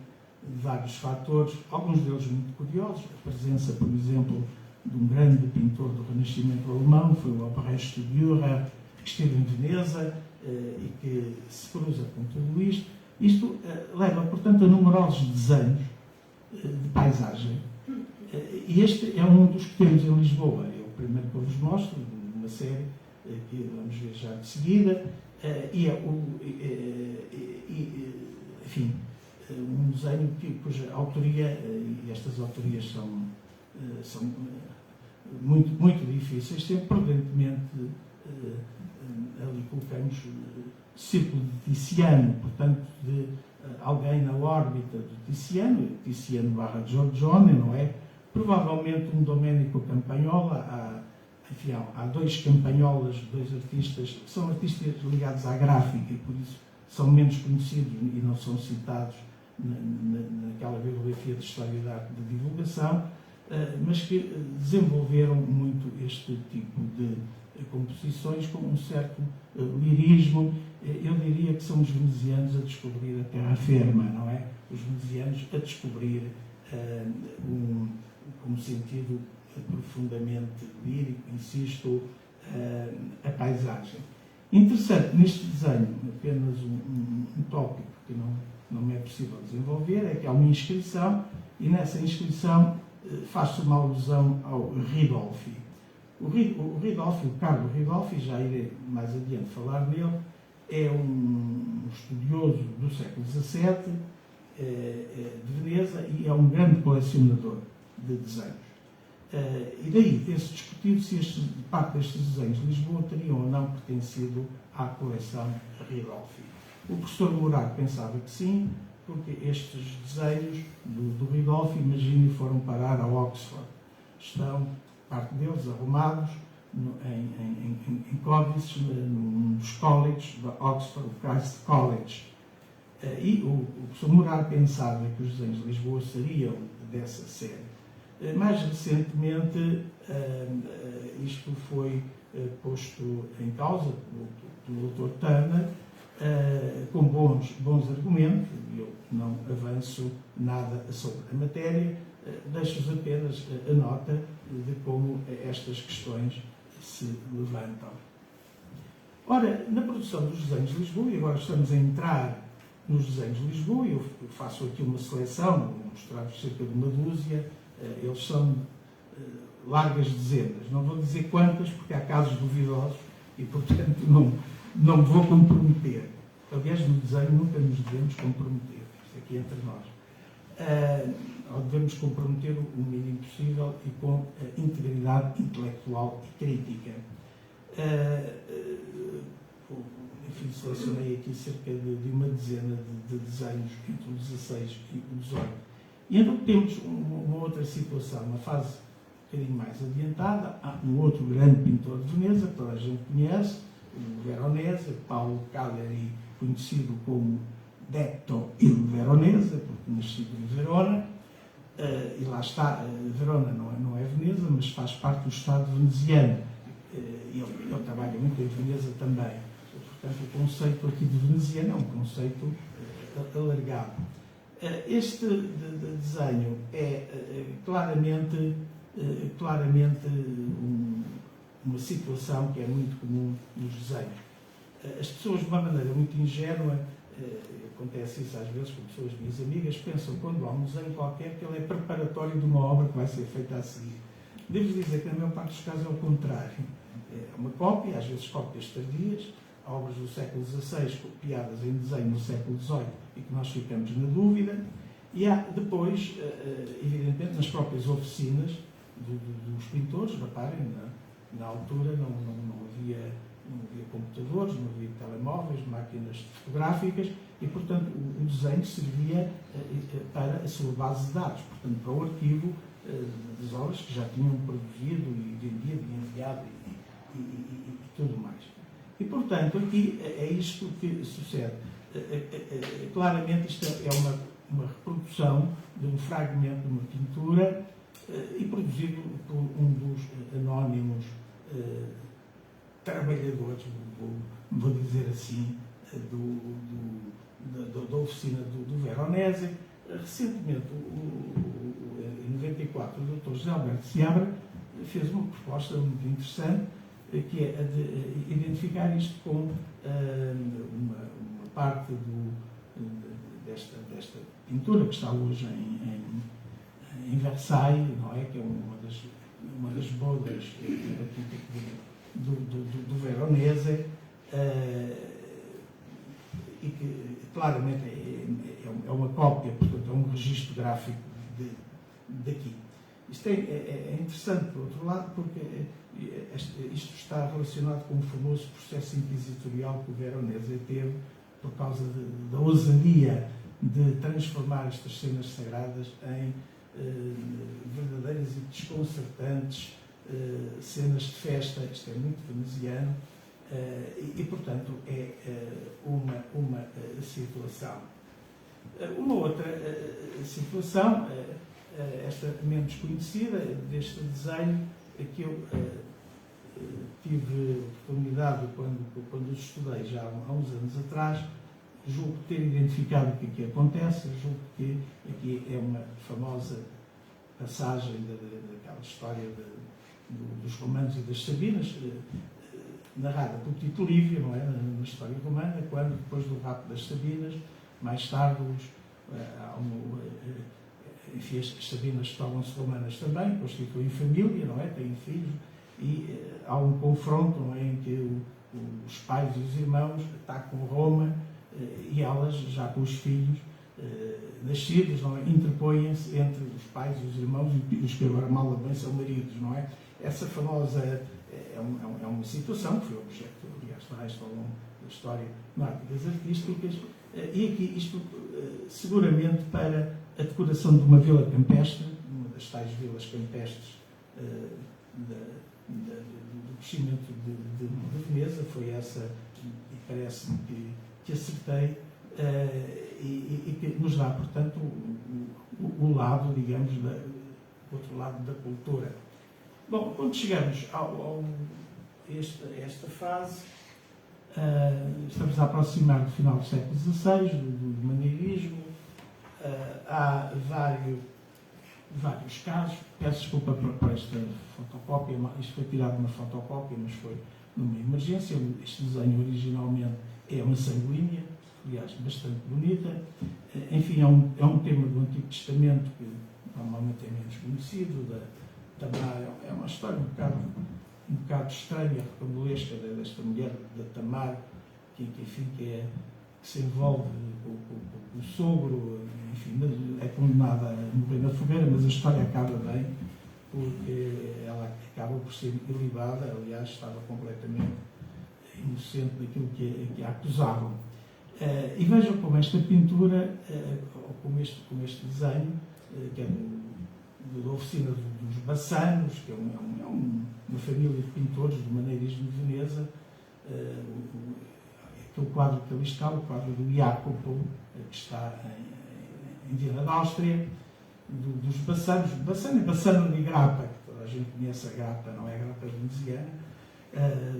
S3: vários fatores, alguns deles muito curiosos. A presença, por exemplo, de um grande pintor do Renascimento alemão, foi o Albrecht Dürer, que esteve em Veneza e que se cruza com tudo isto. Isto leva, portanto, a numerosos desenhos de paisagem. E este é um dos que temos em Lisboa. É o primeiro que eu vos mostro, uma série que vamos ver já de seguida. Enfim, um desenho cuja autoria, e estas autorias são muito, muito difíceis, sempre prudentemente ali colocamos círculo de Tiziano, portanto, de alguém na órbita do Tiziano / Giorgione, não é? Provavelmente um Domenico Campagnola. Há dois Campagnolas, dois artistas, que são artistas ligados à gráfica e por isso são menos conhecidos e não são citados naquela bibliografia de História da Arte de Divulgação, mas que desenvolveram muito este tipo de composições com um certo lirismo. Eu diria que são os venezianos a descobrir a terra firme, não é? Os venezianos a descobrir como sentido profundamente lírico, insisto, a paisagem. Interessante neste desenho, apenas um tópico que não me é possível desenvolver, é que há uma inscrição, e nessa inscrição faz-se uma alusão ao Ridolfi. O Ridolfi, o Carlo Ridolfi, já irei mais adiante falar nele, é um estudioso do século XVII, de Veneza, e é um grande colecionador de desenhos. E daí tem-se discutido se parte destes desenhos de Lisboa teriam ou não pertencido à coleção Ridolfi. O professor Morar pensava que sim, porque estes desenhos do Ridolfi, imagine, foram parar a Oxford. Estão, parte deles, arrumados em códices, num dos colleges da Oxford, o Christ College. E o professor Morar pensava que os desenhos de Lisboa seriam dessa série. Mais recentemente, isto foi posto em causa pelo Dr. Turner, com bons argumentos. Eu não avanço nada sobre a matéria, deixo-vos apenas a nota de como estas questões se levantam. Ora, na produção dos desenhos de Lisboa, e agora estamos a entrar nos desenhos de Lisboa, eu faço aqui uma seleção, vou mostrar-vos cerca de uma dúzia. Eles são largas dezenas, não vou dizer quantas, porque há casos duvidosos e, portanto, não me vou comprometer. Aliás, no desenho nunca nos devemos comprometer, isto aqui entre nós. Ou devemos comprometer o mínimo possível e com integridade intelectual e crítica. enfim, selecionei aqui cerca de uma dezena de desenhos entre o 16 e o 18. E então temos uma outra situação, uma fase um bocadinho mais adiantada. Há um outro grande pintor de Veneza, que toda a gente conhece, o Veronese, Paulo Cagliari, conhecido como Detto il Veronese, porque nascido em Verona. E lá está, Verona não é Veneza, mas faz parte do Estado veneziano. Ele trabalha muito em Veneza também. Portanto, o conceito aqui de veneziano é um conceito alargado. Este desenho é claramente uma situação que é muito comum nos desenhos. As pessoas, de uma maneira muito ingênua, acontece isso às vezes com pessoas minhas amigas, pensam quando há um desenho qualquer que ele é preparatório de uma obra que vai ser feita a seguir. Devo dizer que na maior parte dos casos é o contrário. É uma cópia, às vezes cópias tardias, obras do século XVI copiadas em desenho do século XVIII e que nós ficamos na dúvida. E há depois, evidentemente, nas próprias oficinas dos pintores, reparem, na altura não havia computadores, não havia telemóveis, máquinas fotográficas e, portanto, o desenho servia para a sua base de dados, portanto, para o arquivo das obras que já tinham produzido e vendido e enviado e tudo mais. E, portanto, aqui é isto que sucede. Claramente isto é uma reprodução de um fragmento de uma pintura e produzido por um dos anónimos trabalhadores, vou dizer assim, da oficina do Veronese. Recentemente, em 94, o Dr. José Alberto Seabra fez uma proposta muito interessante, que é a de identificar isto com uma parte desta pintura que está hoje em Versailles, não é? Que é uma das bodas do Veronese, e que claramente é uma cópia, portanto é um registro gráfico daqui. Isto é interessante, por outro lado, porque isto está relacionado com o famoso processo inquisitorial que o Veronese teve por causa da ousadia de transformar estas cenas sagradas em verdadeiras e desconcertantes cenas de festa. Isto é muito veneziano e portanto, é uma situação. Uma outra situação, esta menos conhecida, deste desenho, que eu tive oportunidade, quando os estudei já há uns anos atrás, julgo ter identificado o que aqui acontece, julgo que aqui é uma famosa passagem daquela história dos romanos e das sabinas, narrada por Tito Livio, não é? Na história romana, quando, depois do rapto das sabinas, mais tarde, enfim, as sabinas tornam-se romanas também, constituem família, não é? Têm filhos, e há um confronto, não é? Em que os pais e os irmãos atacam Roma e elas, já com os filhos nascidos, não é? Interpõem-se entre os pais e os irmãos e os que agora mal ou bem são maridos, não é? Essa famosa é uma situação que foi objeto, aliás, de resto ao longo da história no arte das artísticas, e aqui isto seguramente para a decoração de uma vila campestre, uma das tais vilas campestres do crescimento de Veneza. Foi essa, e parece-me que acertei, e que nos dá, portanto, o lado, digamos, o outro lado da cultura. Bom, quando chegamos a esta fase, estamos a aproximar do final do século XVI, do maneirismo. Há vários casos. Peço desculpa por esta fotocópia, isto foi tirado de uma fotocópia, mas foi numa emergência. Este desenho originalmente é uma sanguínea, aliás, bastante bonita. Enfim, é um tema do Antigo Testamento que normalmente é menos conhecido. Tamar é uma história um bocado estranha, rocambolesca, desta mulher da Tamar, que se envolve com o sogro, enfim, é condenada a morrer na fogueira, mas a história acaba bem, porque ela acaba por ser ilibada. Aliás, estava completamente inocente daquilo que a acusavam. E vejam como esta pintura, ou como este desenho, que é da oficina dos Bassanos, que é uma família de pintores do maneirismo de Veneza, aquele quadro que ali está, o quadro do Jacopo, que está em Viena da Áustria, dos Bassanos. Bassano di Grappa, que toda a gente conhece a grappa, não é a grappa veneziana,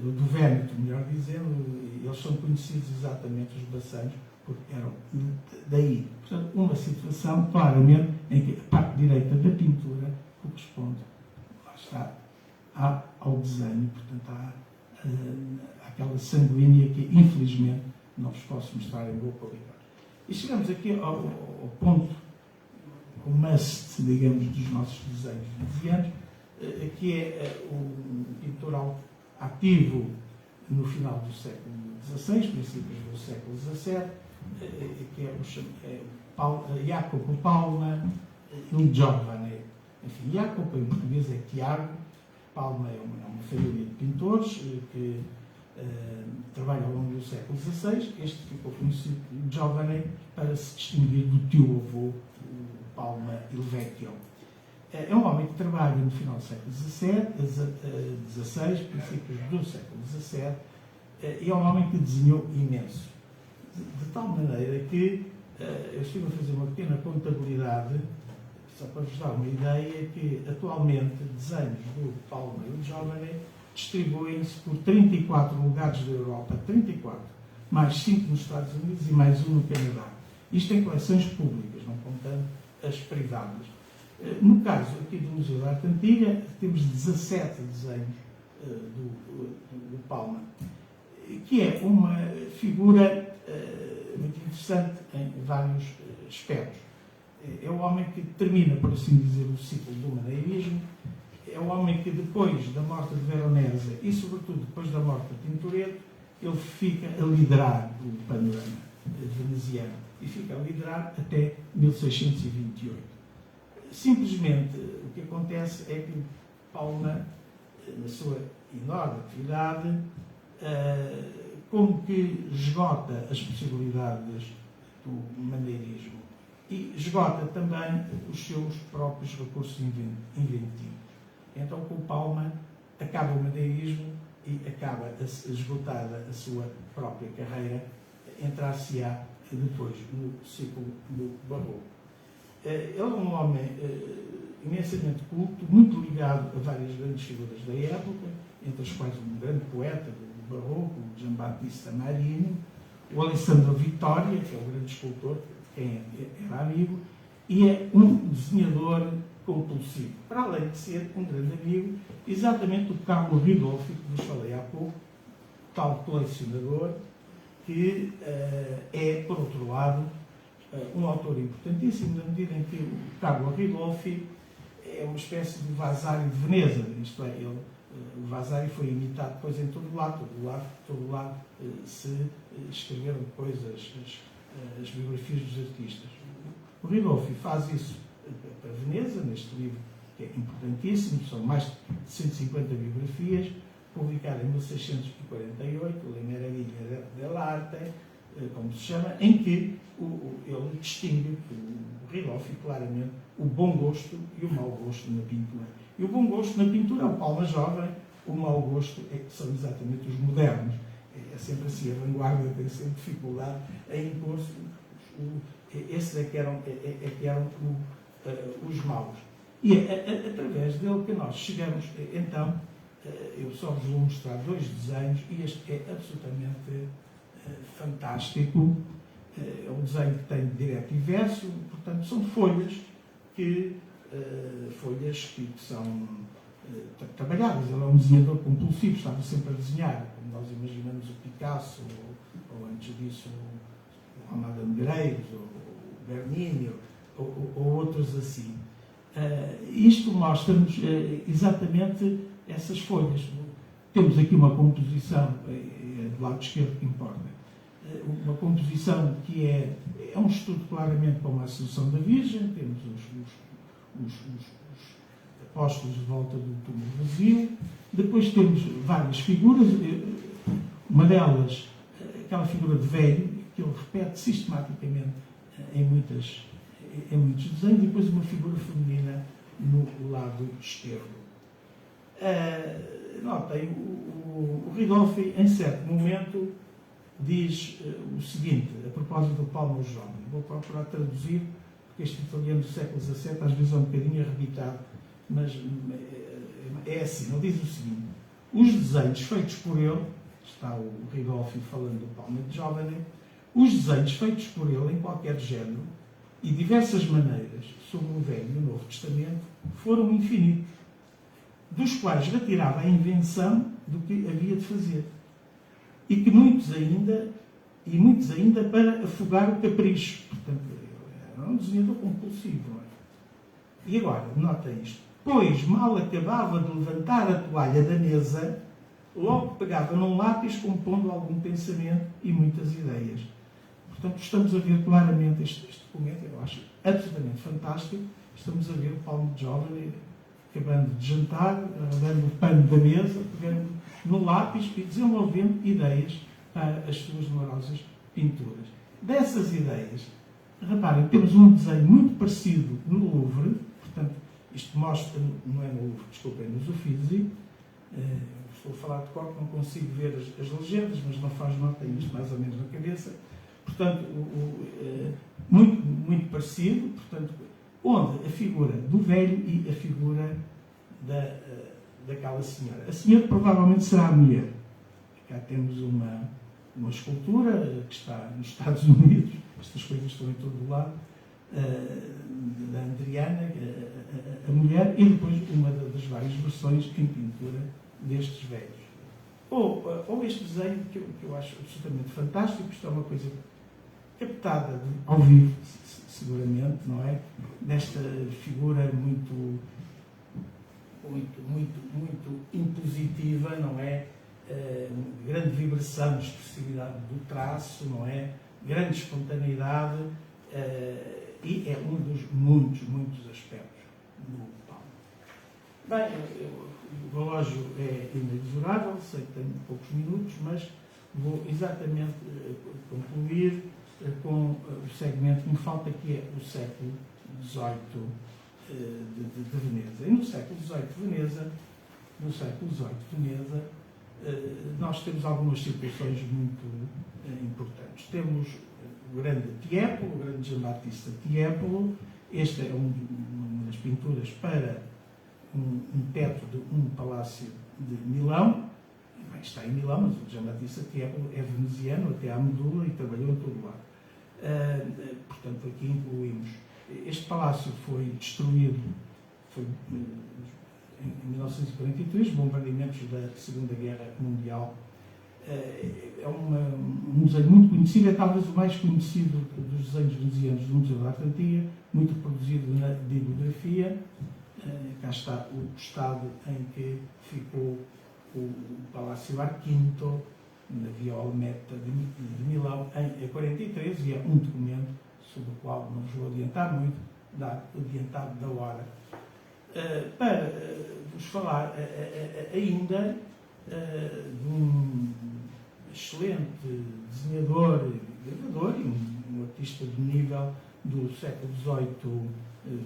S3: do Véneto, melhor dizendo, eles são conhecidos exatamente, os Bassanos, porque eram daí. Portanto, uma situação claramente em que a parte direita da pintura corresponde, lá está, ao desenho, portanto, àquela sanguínea que, infelizmente, não vos posso mostrar em boa qualidade. E chegamos aqui ao ponto, o must, digamos, dos nossos desenhos venezianos, que é o pintor ativo no final do século XVI, princípios do século XVII, que é Jacopo Palma il Giovane. Enfim, Jacopo em português é Tiago, Palma é uma família de pintores que trabalha ao longo do século XVI. Este ficou conhecido como Giovane para se distinguir do tio-avô, Palma il Vecchio. É um homem que trabalha no final do século XVI, princípios do século XVII, e é um homem que desenhou imenso. De tal maneira que eu estive a fazer uma pequena contabilidade, só para vos dar uma ideia, que atualmente desenhos do Palma e do Giovane distribuem-se por 34 lugares da Europa, 34, mais 5 nos Estados Unidos e mais 1 no Canadá. Isto em coleções públicas, não contando as privadas. No caso aqui do Museu da Arte Antiga, temos 17 desenhos do Palma, que é uma figura muito interessante em vários aspectos. É o homem que termina, por assim dizer, o ciclo do maneirismo. É o homem que, depois da morte de Veronese e, sobretudo, depois da morte de Tintoretto, ele fica a liderar o panorama veneziano e fica a liderar até 1628. Simplesmente, o que acontece é que Palma, na sua enorme atividade, como que esgota as possibilidades do maneirismo e esgota também os seus próprios recursos inventivos. Então, com Palma, acaba o maneirismo e acaba esgotada a sua própria carreira, entrar-se-á depois no ciclo do Barroco. Ele é um homem imensamente culto, muito ligado a várias grandes figuras da época, entre as quais um grande poeta do Barroco, o Giambattista Marino, o Alessandro Vittoria, que é o grande escultor, de quem era amigo, e é um desenhador compulsivo, para além de ser um grande amigo, exatamente do Carlo Ridolfi, que vos falei há pouco, tal colecionador, que é, por outro lado, um autor importantíssimo, na medida em que o Carlo Ridolfi é uma espécie de Vasari de Veneza, isto é, o Vasari foi imitado depois em todo lado se escreveram depois as biografias dos artistas. O Ridolfi faz isso para Veneza, neste livro que é importantíssimo, são mais de 150 biografias, publicado em 1648, La Meraviglia dell'Arte, como se chama, em que ele distingue, o Ridolfi, claramente, o bom gosto e o mau gosto na pintura. E o bom gosto na pintura é o Palma jovem, o mau gosto são exatamente os modernos. É sempre assim, a vanguarda tem sempre dificuldade em impor-se. Esses é que eram os maus. E é através dele que nós chegamos, então, eu só vos vou mostrar 2 desenhos, e este é absolutamente fantástico. É um desenho que tem direto e verso, portanto, são folhas que são trabalhadas. Ele é um desenhador compulsivo, estava sempre a desenhar, como nós imaginamos o Picasso, ou antes disso o Amado Negreiros, ou o Bernini, ou outros assim. Isto mostra-nos exatamente essas folhas. Temos aqui uma composição, do lado esquerdo que importa, uma composição que é um estudo claramente para uma Assunção da Virgem. Temos os apóstolos de volta do túmulo vazio. Depois temos várias figuras. Uma delas, aquela figura de velho, que ele repete sistematicamente em muitos desenhos, e depois uma figura feminina no lado esquerdo. Notem, o Ridolfi, em certo momento, diz o seguinte, a propósito do Palma Jovem. Vou procurar traduzir, porque este italiano do século XVII às vezes é um bocadinho arrebitado, mas é assim, ele diz o seguinte: os desenhos feitos por ele, está o Ridolfi falando do Palma de Jovem, os desenhos feitos por ele em qualquer género e diversas maneiras sobre o Velho e o Novo Testamento foram infinitos, dos quais retirava a invenção do que havia de fazer. E que muitos ainda para afogar o capricho. Portanto, era um desenhador compulsivo. Não é? E agora, notem isto. Pois mal acabava de levantar a toalha da mesa, logo pegava num lápis compondo algum pensamento e muitas ideias. Portanto, estamos a ver claramente este documento, eu acho absolutamente fantástico. Estamos a ver o Palma de Jovem acabando de jantar, dando o pano da mesa, pegando no lápis e desenvolvendo ideias para as suas numerosas pinturas. Dessas ideias, reparem, temos um desenho muito parecido no Louvre, portanto, isto mostra, não é no Louvre, desculpem, nos Uffizi. Estou a falar de cor, não consigo ver as legendas, mas não faz mal, tenho isto mais ou menos na cabeça. Portanto, muito parecido, portanto, onde a figura do velho e a figura daquela senhora. A senhora provavelmente será a mulher. Cá temos uma escultura que está nos Estados Unidos, estas coisas estão em todo o lado, da Adriana, a mulher, e depois uma das várias versões em pintura destes velhos. Ou este desenho que eu acho absolutamente fantástico, isto é uma coisa captada ao vivo, seguramente, não é? Desta figura muito impositiva, não é? Grande vibração, expressividade do traço, não é? Grande espontaneidade, e é um dos muitos aspectos do Palma. Bem, o relógio é inexorável, sei que tenho poucos minutos, mas vou exatamente concluir com o segmento que me falta, que é o século XVIII de Veneza. E no século XVIII de Veneza, nós temos algumas situações muito importantes. Temos o grande Tiepolo, o grande Giambattista Tiepolo. Esta é uma das pinturas para um teto de um palácio de Milão. Bem, está em Milão, mas o Giambattista Tiepolo é veneziano até à medula e trabalhou em todo lado. Portanto, aqui incluímos. Este palácio foi destruído em 1943, bombardeamentos da Segunda Guerra Mundial. É um desenho muito conhecido, é talvez o mais conhecido dos desenhos venezianos do Museu da Arte Antiga, muito produzido na bibliografia. Cá está o estado em que ficou o Palácio Arquinto, na Via Olmetta de Milão, em 1943, e é um documento sobre o qual não vos vou adiantar muito, adiantado da hora. Para vos falar ainda de um excelente desenhador e gravador e um artista de nível do século XVIII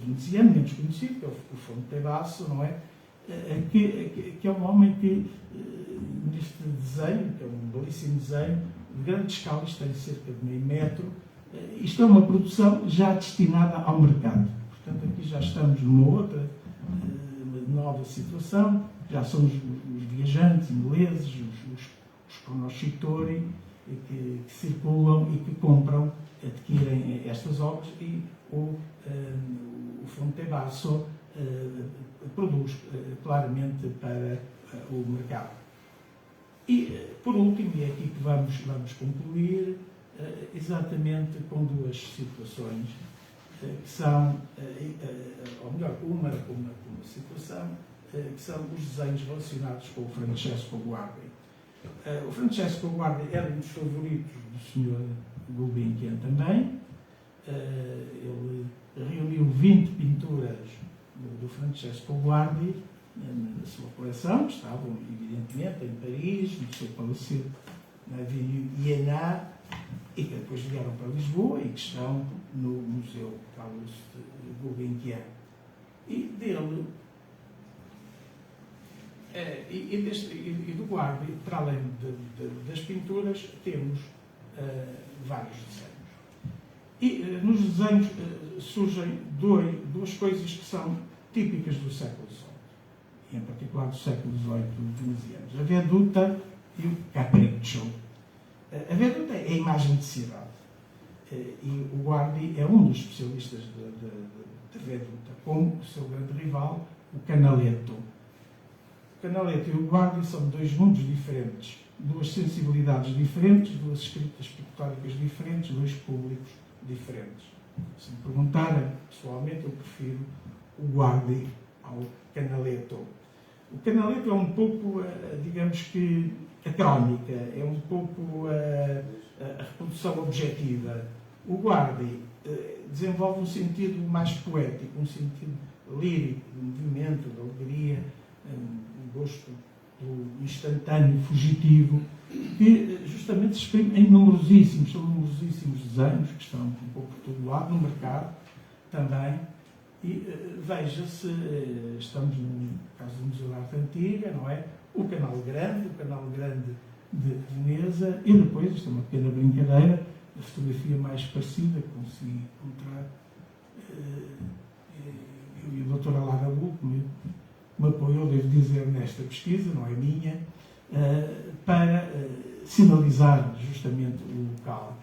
S3: veneziano, menos conhecido, que é o Fonte Basso, não é? Que é um homem que, neste desenho, que é um belíssimo desenho, de grande escala, isto tem cerca de meio metro, isto é uma produção já destinada ao mercado. Portanto, aqui já estamos numa outra nova situação, já são os viajantes ingleses, os conoscitori, que circulam e que compram, adquirem estas obras, e o Fonte Basso produz claramente para o mercado. E, por último, e é aqui que vamos concluir, exatamente com duas situações, que são, ou melhor, uma situação, que são os desenhos relacionados com o Francesco Guardi. O Francesco Guardi era um dos favoritos do Sr. Gulbenkian também. Ele reuniu 20 pinturas do Francesco Guardi na sua coleção, que estavam evidentemente em Paris, no seu palacete na Avenida Iéna, e que depois vieram para Lisboa e que estão no Museu Carlos Gulbenkian. E dele, e do Guardi, para além das pinturas, temos vários desenhos. E nos desenhos surgem duas coisas que são típicas do século XVIII, e em particular do século XVIII venezianos: a veduta e o capriccio. A veduta é a imagem de cidade, e o Guardi é um dos especialistas de veduta, como o seu grande rival, o Canaletto. O Canaletto e o Guardi são dois mundos diferentes, duas sensibilidades diferentes, duas escritas pictóricas diferentes, dois públicos diferentes. Se me perguntarem, pessoalmente, eu prefiro o Guardi ao Canaletto. O Canaletto é um pouco, digamos que, a crónica, é um pouco a reprodução objetiva. O Guardi desenvolve um sentido mais poético, um sentido lírico, de movimento, de alegria, um gosto do instantâneo, fugitivo, que justamente se exprime em numerosíssimos desenhos que estão um pouco por todo lado, no mercado também. E veja-se, estamos no caso do Museu da Arte Antiga, não é? O Canal Grande de Veneza, e depois, isto é uma pequena brincadeira, a fotografia mais parecida que consegui encontrar, eu e a doutora Lara Bull, que me apoiou, devo dizer, nesta pesquisa, não é minha, para sinalizar justamente o local.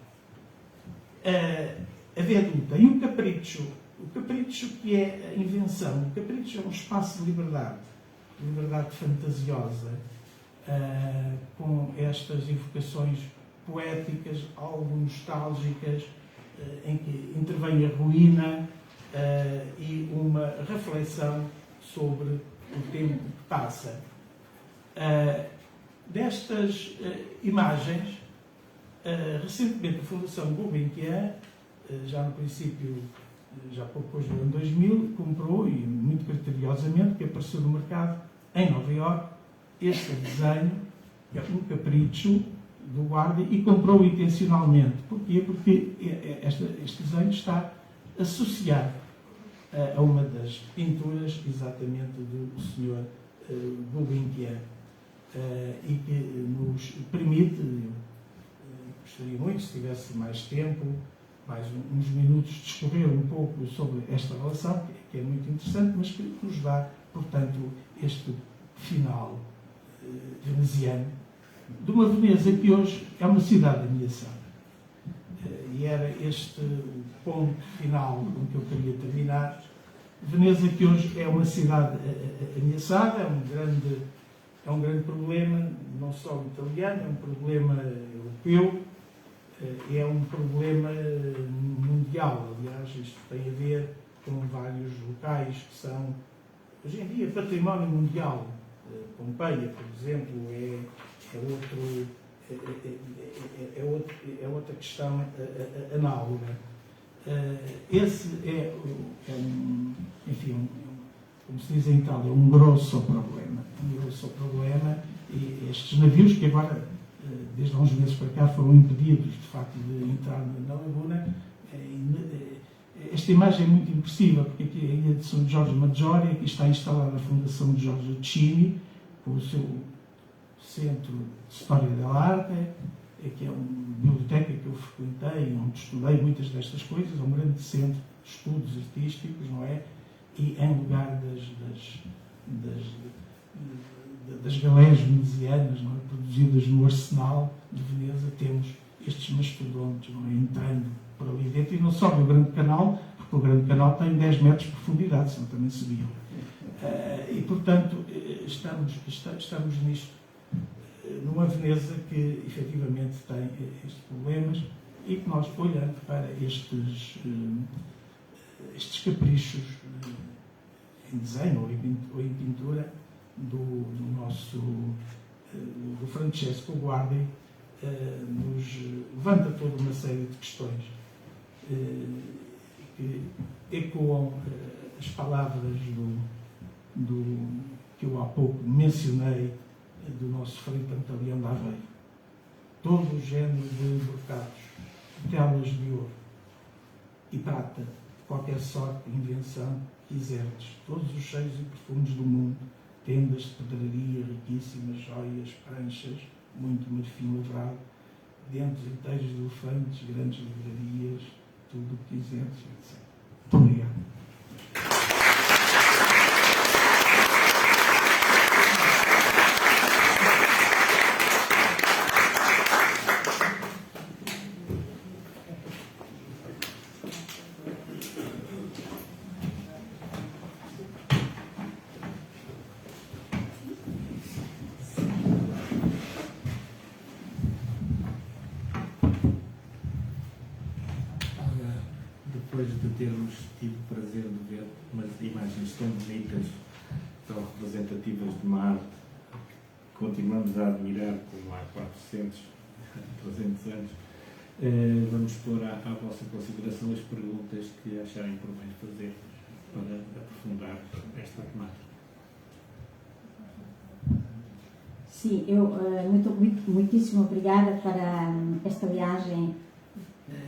S3: A veduta e o capriccio. O capriccio, que é a invenção, o capriccio é um espaço de liberdade fantasiosa, com estas evocações poéticas, algo nostálgicas, em que intervém a ruína e uma reflexão sobre o tempo que passa. Destas imagens, recentemente a Fundação Gulbenkian, já no princípio, já pouco depois do ano 2000, comprou, e muito criteriosamente, que apareceu no mercado em Nova Iorque, este desenho, que é um capriccio do Guardi, e comprou intencionalmente. Porquê? Porque este desenho está associado a uma das pinturas, exatamente, do Sr. Gulbenkian, e que nos permite, eu gostaria muito, se tivesse mais tempo, mais uns minutos, discorrer um pouco sobre esta relação, que é muito interessante, mas que nos dá, portanto, este final veneziano, de uma Veneza que hoje é uma cidade ameaçada. E era este o ponto final com que eu queria terminar. Veneza que hoje é uma cidade ameaçada, é um grande problema, não só italiano, é um problema europeu, é um problema mundial. Aliás, isto tem a ver com vários locais que são, hoje em dia, património mundial. Pompeia, por exemplo, é outra questão análoga. Esse enfim, como se diz em Itália, um grosso problema. E estes navios que agora, desde há uns meses para cá, foram impedidos, de facto, de entrar na laguna. Esta imagem é muito impressiva, porque aqui é a ilha de São Jorge Maggiore, aqui está instalada a Fundação de Giorgio Cini, com o seu Centro de História dell'Arte, que é uma biblioteca que eu frequentei, onde estudei muitas destas coisas, é um grande centro de estudos artísticos, não é? E em lugar das galés venezianas, não é? Produzidas no Arsenal de Veneza, temos estes mastodontes, não é? Entrando por ali dentro, e não só no Grande Canal, porque o Grande Canal tem 10 metros de profundidade, senão também subiam. E, portanto, estamos nisto, numa Veneza que, efetivamente, tem estes problemas, e que nós, olhando para estes caprichos em desenho ou em pintura do nosso do Francesco Guardi, nos levanta toda uma série de questões que ecoam as palavras que eu há pouco mencionei, do nosso Frei Pantaleão de Aveiro. todo o género de brocados, telas de ouro e prata, qualquer sorte de invenção quiserdes, todos os cheios e perfumes do mundo, tendas de pedraria riquíssimas, joias, pranchas, muito marfim lavrado, dentes inteiros de elefantes, grandes livrarias, tudo o que quiserdes, etc. Muito obrigado.
S1: Depois de termos tido o prazer de ver umas imagens tão bonitas, tão representativas de Marte, que continuamos a admirar como há 400, 300 anos, vamos pôr à vossa consideração as perguntas que acharem por bem fazer para aprofundar esta temática.
S2: Sim, muitíssimo obrigada para esta viagem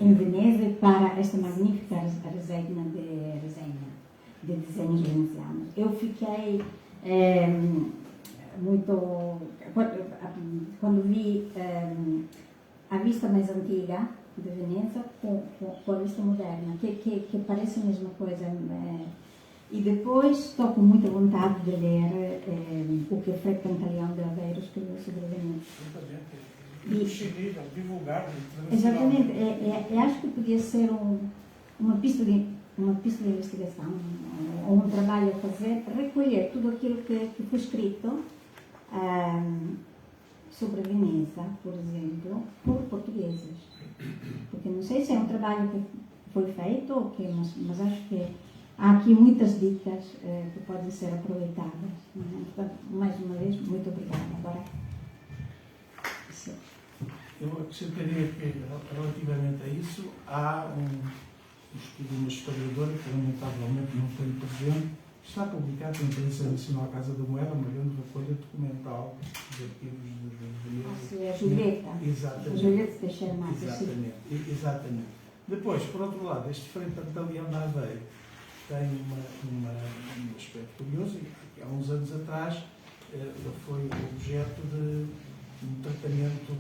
S2: em Veneza e para esta magnífica resenha de desenhos venezianos. Eu fiquei muito... Quando vi a vista mais antiga de Veneza com a vista moderna, que parece a mesma coisa. E depois estou com muita vontade de ler o que Frei Pantaleão de Aveiro escreveu sobre Veneza.
S3: Divulgar.
S2: Exatamente. Acho que podia ser uma pista de investigação, ou um trabalho a fazer, recolher tudo aquilo que foi escrito sobre Veneza, por exemplo, por portugueses. Porque não sei se é um trabalho que foi feito ou que, mas acho que há aqui muitas dicas que podem ser aproveitadas. Portanto, mais uma vez, muito obrigada. Agora, sim.
S3: Eu acrescentaria que, relativamente a isso, há um estudo de uma historiadora que, lamentavelmente, não tenho presente, está publicado na Imprensa Nacional Casa da Moeda, uma grande recolha documental de arquivos de
S2: A Julieta.
S3: Exatamente.
S2: A Julieta Teixeira Matos.
S3: Exatamente. Depois, por outro lado, este Frei Pantaleão de Aveiro tem um aspecto curioso. Há uns anos atrás ele foi objeto de um tratamento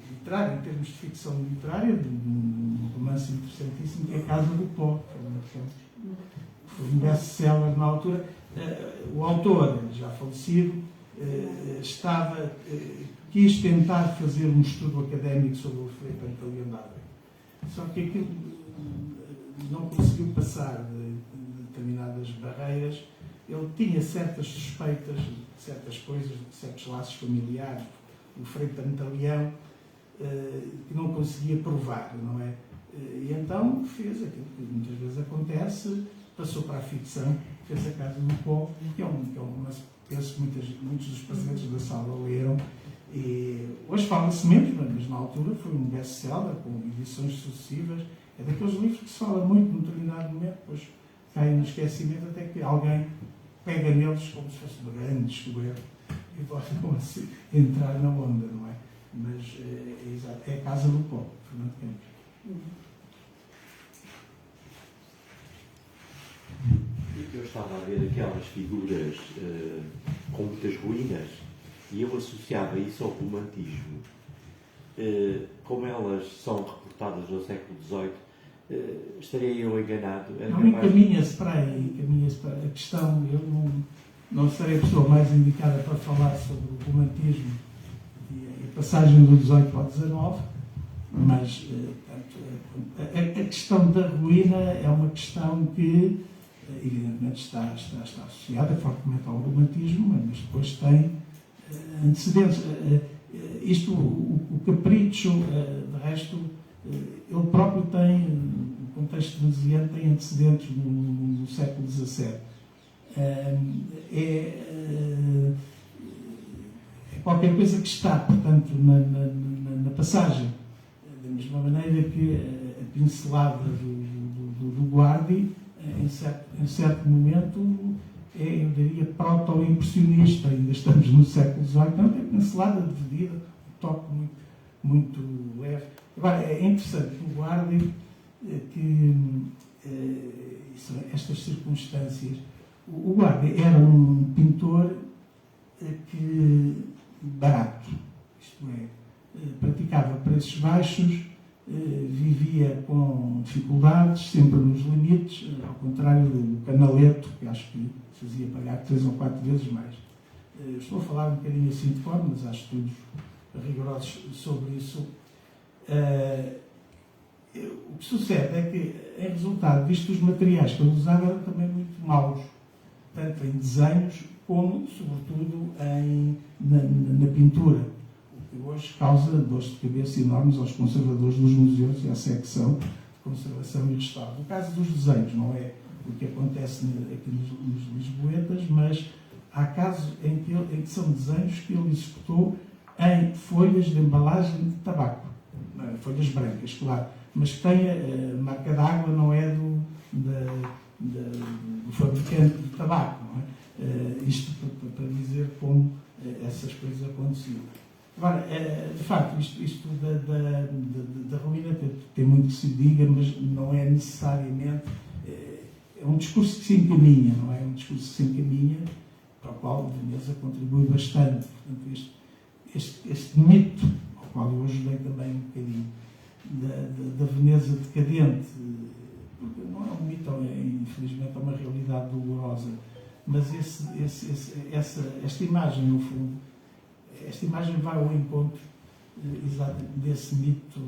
S3: literário, em termos de ficção literária, de um romance interessantíssimo, que é A Casa do Pó. Foi um best-seller na altura. O autor, já falecido, quis tentar fazer um estudo académico sobre o Frei Pantaleão de Aveiro. Só que aquilo não conseguiu passar de determinadas barreiras. Ele tinha certas suspeitas de certas coisas, de certos laços familiares, o Frei Pantaleão, que não conseguia provar, não é? E então fez aquilo que muitas vezes acontece, passou para a ficção, fez A Casa do Pó, que é um romance, penso que muitos dos presentes da sala leram, e hoje fala-se menos, mas na altura foi um best-seller, com edições sucessivas. É daqueles livros que se fala muito num determinado momento, depois caem no esquecimento, até que alguém pega neles como se fosse uma grande descoberta e voltam a entrar na onda, não é? Mas é A Casa do Pó, Fernando Campos.
S4: Eu estava a ver aquelas figuras com muitas ruínas e eu associava isso ao romantismo. Como elas são reportadas no século XVIII, estaria eu enganado?
S3: Não, encaminha-se para aí, a questão. Eu não serei a pessoa mais indicada para falar sobre o romantismo e a passagem do XVIII para o XIX, mas a questão da ruína é uma questão que, evidentemente, está associada fortemente ao romantismo, mas depois tem antecedentes. O capricho, de resto, ele próprio tem, no contexto veneziano, tem antecedentes no século XVII. É qualquer coisa que está, portanto, na passagem. Da mesma maneira que a pincelada do Guardi, em certo momento, eu diria, proto-impressionista, ainda estamos no século XVIII, não tem pincelada de vida, um toque muito leve. Agora, é interessante que o Guardi, estas circunstâncias, o Guardi era um pintor barato, isto é, praticava preços baixos, vivia com dificuldades, sempre nos limites, ao contrário do Canaletto, que acho que fazia pagar 3 ou 4 vezes mais. Estou a falar um bocadinho assim de forma, mas há estudos rigorosos sobre isso. O que sucede é que, em resultado disto, os materiais que ele usava eram também muito maus, tanto em desenhos como, sobretudo, na pintura, o que hoje causa dores de cabeça enormes aos conservadores dos museus e à secção de conservação e restauro. No caso dos desenhos, não é o que acontece aqui nos lisboetas, mas há casos em que são desenhos que ele executou em folhas de embalagem de tabaco, folhas brancas, claro, mas que tem a marca d'água, não é do fabricante de tabaco, não é? Isto para dizer como essas coisas aconteciam. Agora, de facto, isto da ruína tem muito que se diga, mas não é necessariamente. É um discurso que se encaminha, não é? É um discurso que se encaminha, para o qual Veneza contribui bastante. Portanto, este mito, ao qual eu ajudei também um bocadinho, da Veneza decadente, porque não é um mito, infelizmente é uma realidade dolorosa, mas esta imagem, no fundo, esta imagem vai ao encontro exatamente desse mito,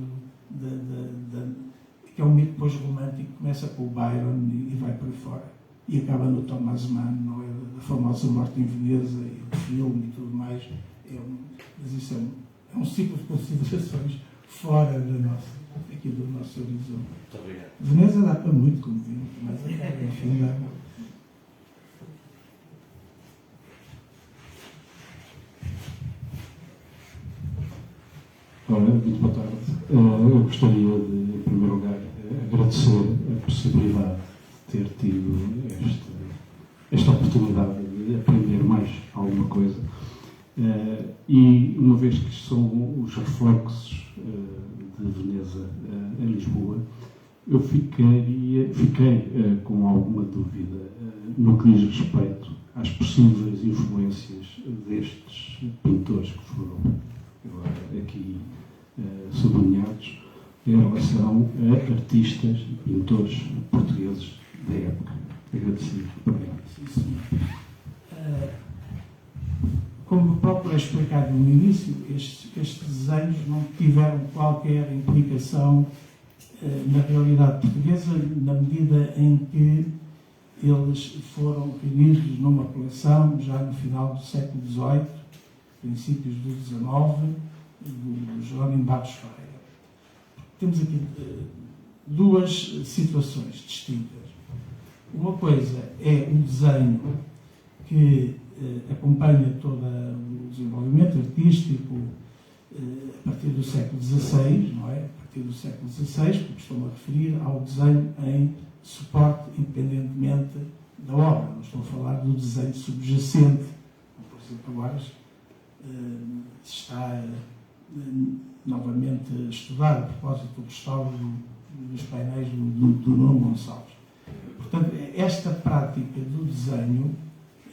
S3: que é um mito depois romântico, começa com o Byron e vai por aí fora, e acaba no Thomas Mann, não é? Da famosa Morte em Veneza, e o filme e tudo mais. Mas isso é um ciclo de considerações fora aqui do nosso horizonte.
S4: Muito obrigado.
S3: Veneza dá para muito, como vimos, mas enfim, dá.
S5: Ora, muito boa tarde. Eu gostaria de, em primeiro lugar, agradecer a possibilidade de ter tido esta oportunidade de aprender mais alguma coisa. E, uma vez que são os reflexos de Veneza em Lisboa, eu fiquei com alguma dúvida no que diz respeito às possíveis influências destes pintores que foram agora aqui sublinhados em relação a artistas e pintores portugueses da época. Agradecido. Obrigado.
S3: Como próprio é explicado no início, estes desenhos não tiveram qualquer implicação na realidade portuguesa, na medida em que eles foram reunidos numa coleção já no final do século XVIII, princípios do XIX, do Jerónimo Barros Ferreira. Temos aqui duas situações distintas. Uma coisa é um desenho que acompanha todo o desenvolvimento artístico a partir do século XVI, não é? A partir do século XVI, porque estou-me a referir ao desenho em suporte independentemente da obra. Não estou a falar do desenho subjacente, como, por exemplo, agora está novamente estudado a propósito do restauro dos painéis do Nuno Gonçalves. Portanto, esta prática do desenho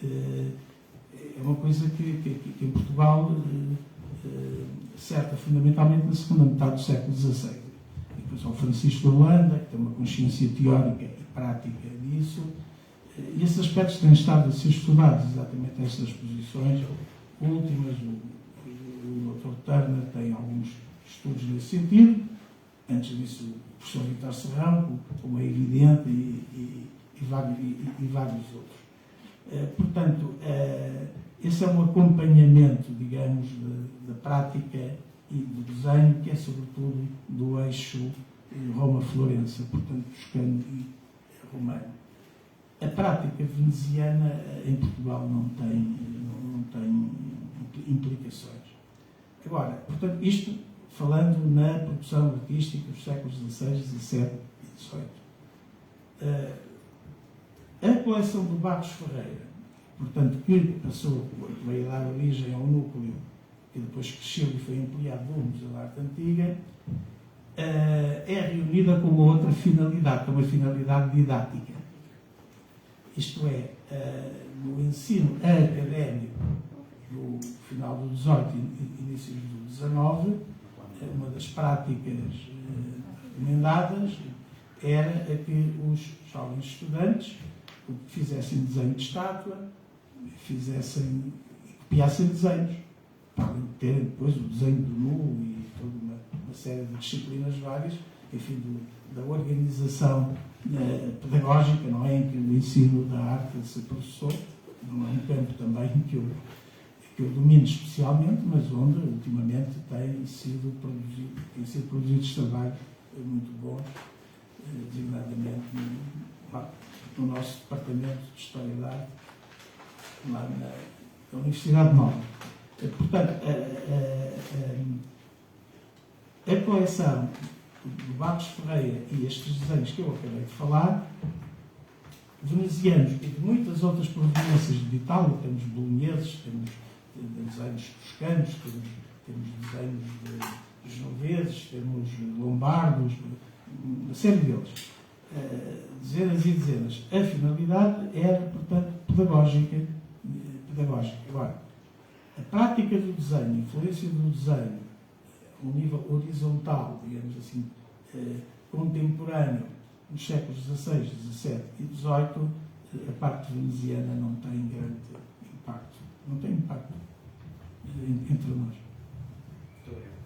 S3: é uma coisa que em Portugal certa fundamentalmente na segunda metade do século XVI. E depois ao Francisco de Holanda, que tem uma consciência teórica e prática disso, e esses aspectos têm estado a ser estudados, exatamente estas posições últimas. O Dr. Turner tem alguns estudos nesse sentido. Antes disso, o professor Vitor Serrão, como é evidente, e vários outros. Portanto, esse é um acompanhamento, digamos, da prática e do desenho, que é sobretudo do eixo Roma-Florença, portanto, toscano e romano. A prática veneziana em Portugal não tem implicações. Agora, portanto, isto falando na produção artística dos séculos XVI, XVII e XVIII. A coleção do Barros Ferreira portanto, que veio a dar origem ao núcleo e depois cresceu e foi ampliado do Museu da Arte Antiga, é reunida com uma outra finalidade, que é uma finalidade didática. Isto é, no ensino académico do final do XVIII e início do XIX, uma das práticas emendadas era a que os jovens estudantes fizessem desenho de estátua, copiassem desenhos, para terem depois o desenho do nu e toda uma série de disciplinas várias, enfim, da organização pedagógica, não é? Em que o ensino da arte de ser professor, não é um campo também que eu domino especialmente, mas onde ultimamente têm sido produzidos trabalhos muito bons, designadamente no nosso departamento de História da Arte, lá na Universidade Nova. Portanto, a coleção do Barros Ferreira e estes desenhos que eu acabei de falar, venezianos e de muitas outras proveniências de Itália, temos bolonheses, temos desenhos toscanos, temos desenhos de genoveses, temos lombardos, uma série deles. Dezenas e dezenas. A finalidade era, portanto, pedagógica. Agora, a prática do desenho, a influência do desenho, a um nível horizontal, digamos assim, contemporâneo, nos séculos XVI, XVII e XVIII, a parte veneziana não tem grande impacto. Não tem impacto entre nós.
S4: Muito obrigado.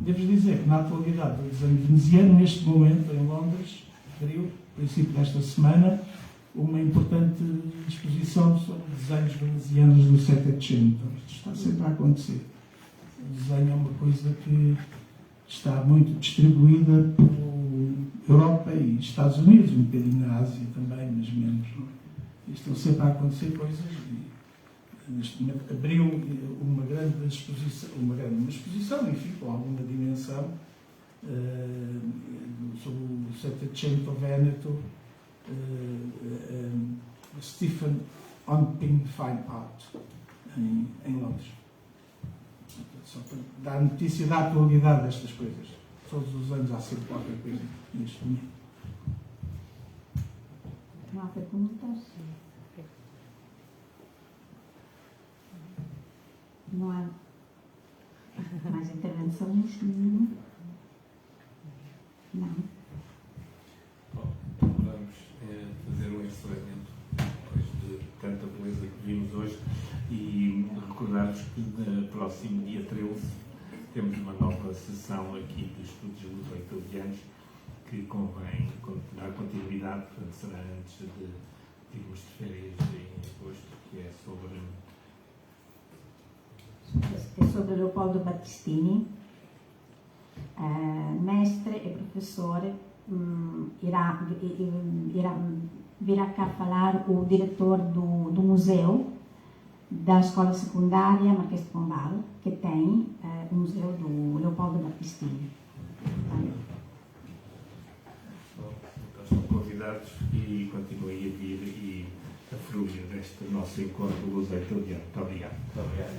S3: Devo dizer que, na atualidade do desenho veneziano, neste momento, em Londres, abriu, no princípio desta semana, uma importante exposição sobre desenhos venezianos do Settecento. Isto está sempre a acontecer. O desenho é uma coisa que está muito distribuída por Europa e Estados Unidos, um bocadinho na Ásia também, mas menos. E estão sempre a acontecer coisas e, neste momento, abriu uma grande exposição, uma exposição, enfim, com alguma dimensão, sobre o Settecento Veneto, Stephen Onping Fine Art, em Londres. Só para dar notícia da atualidade destas coisas. Todos os anos há sempre qualquer coisa neste momento.
S2: Não há perguntas? Não há mais intervenções? Não.
S1: Bom, vamos fazer um encerramento depois de tanta beleza que vimos hoje e recordar-vos que no próximo dia 13 temos uma nova sessão aqui de estudos luso-italianos que convém dar continuidade, portanto será antes de irmos de férias em agosto, que é sobre
S2: Leopoldo Battistini, mestre e professor. Virá cá falar o diretor do museu da escola secundária Marquês de Pombal, que tem o museu do Leopoldo Battistini.
S1: Então estão convidados e continuem a vir e a fruir deste nosso encontro luso-italiano. Muito obrigado.
S4: Muito obrigado.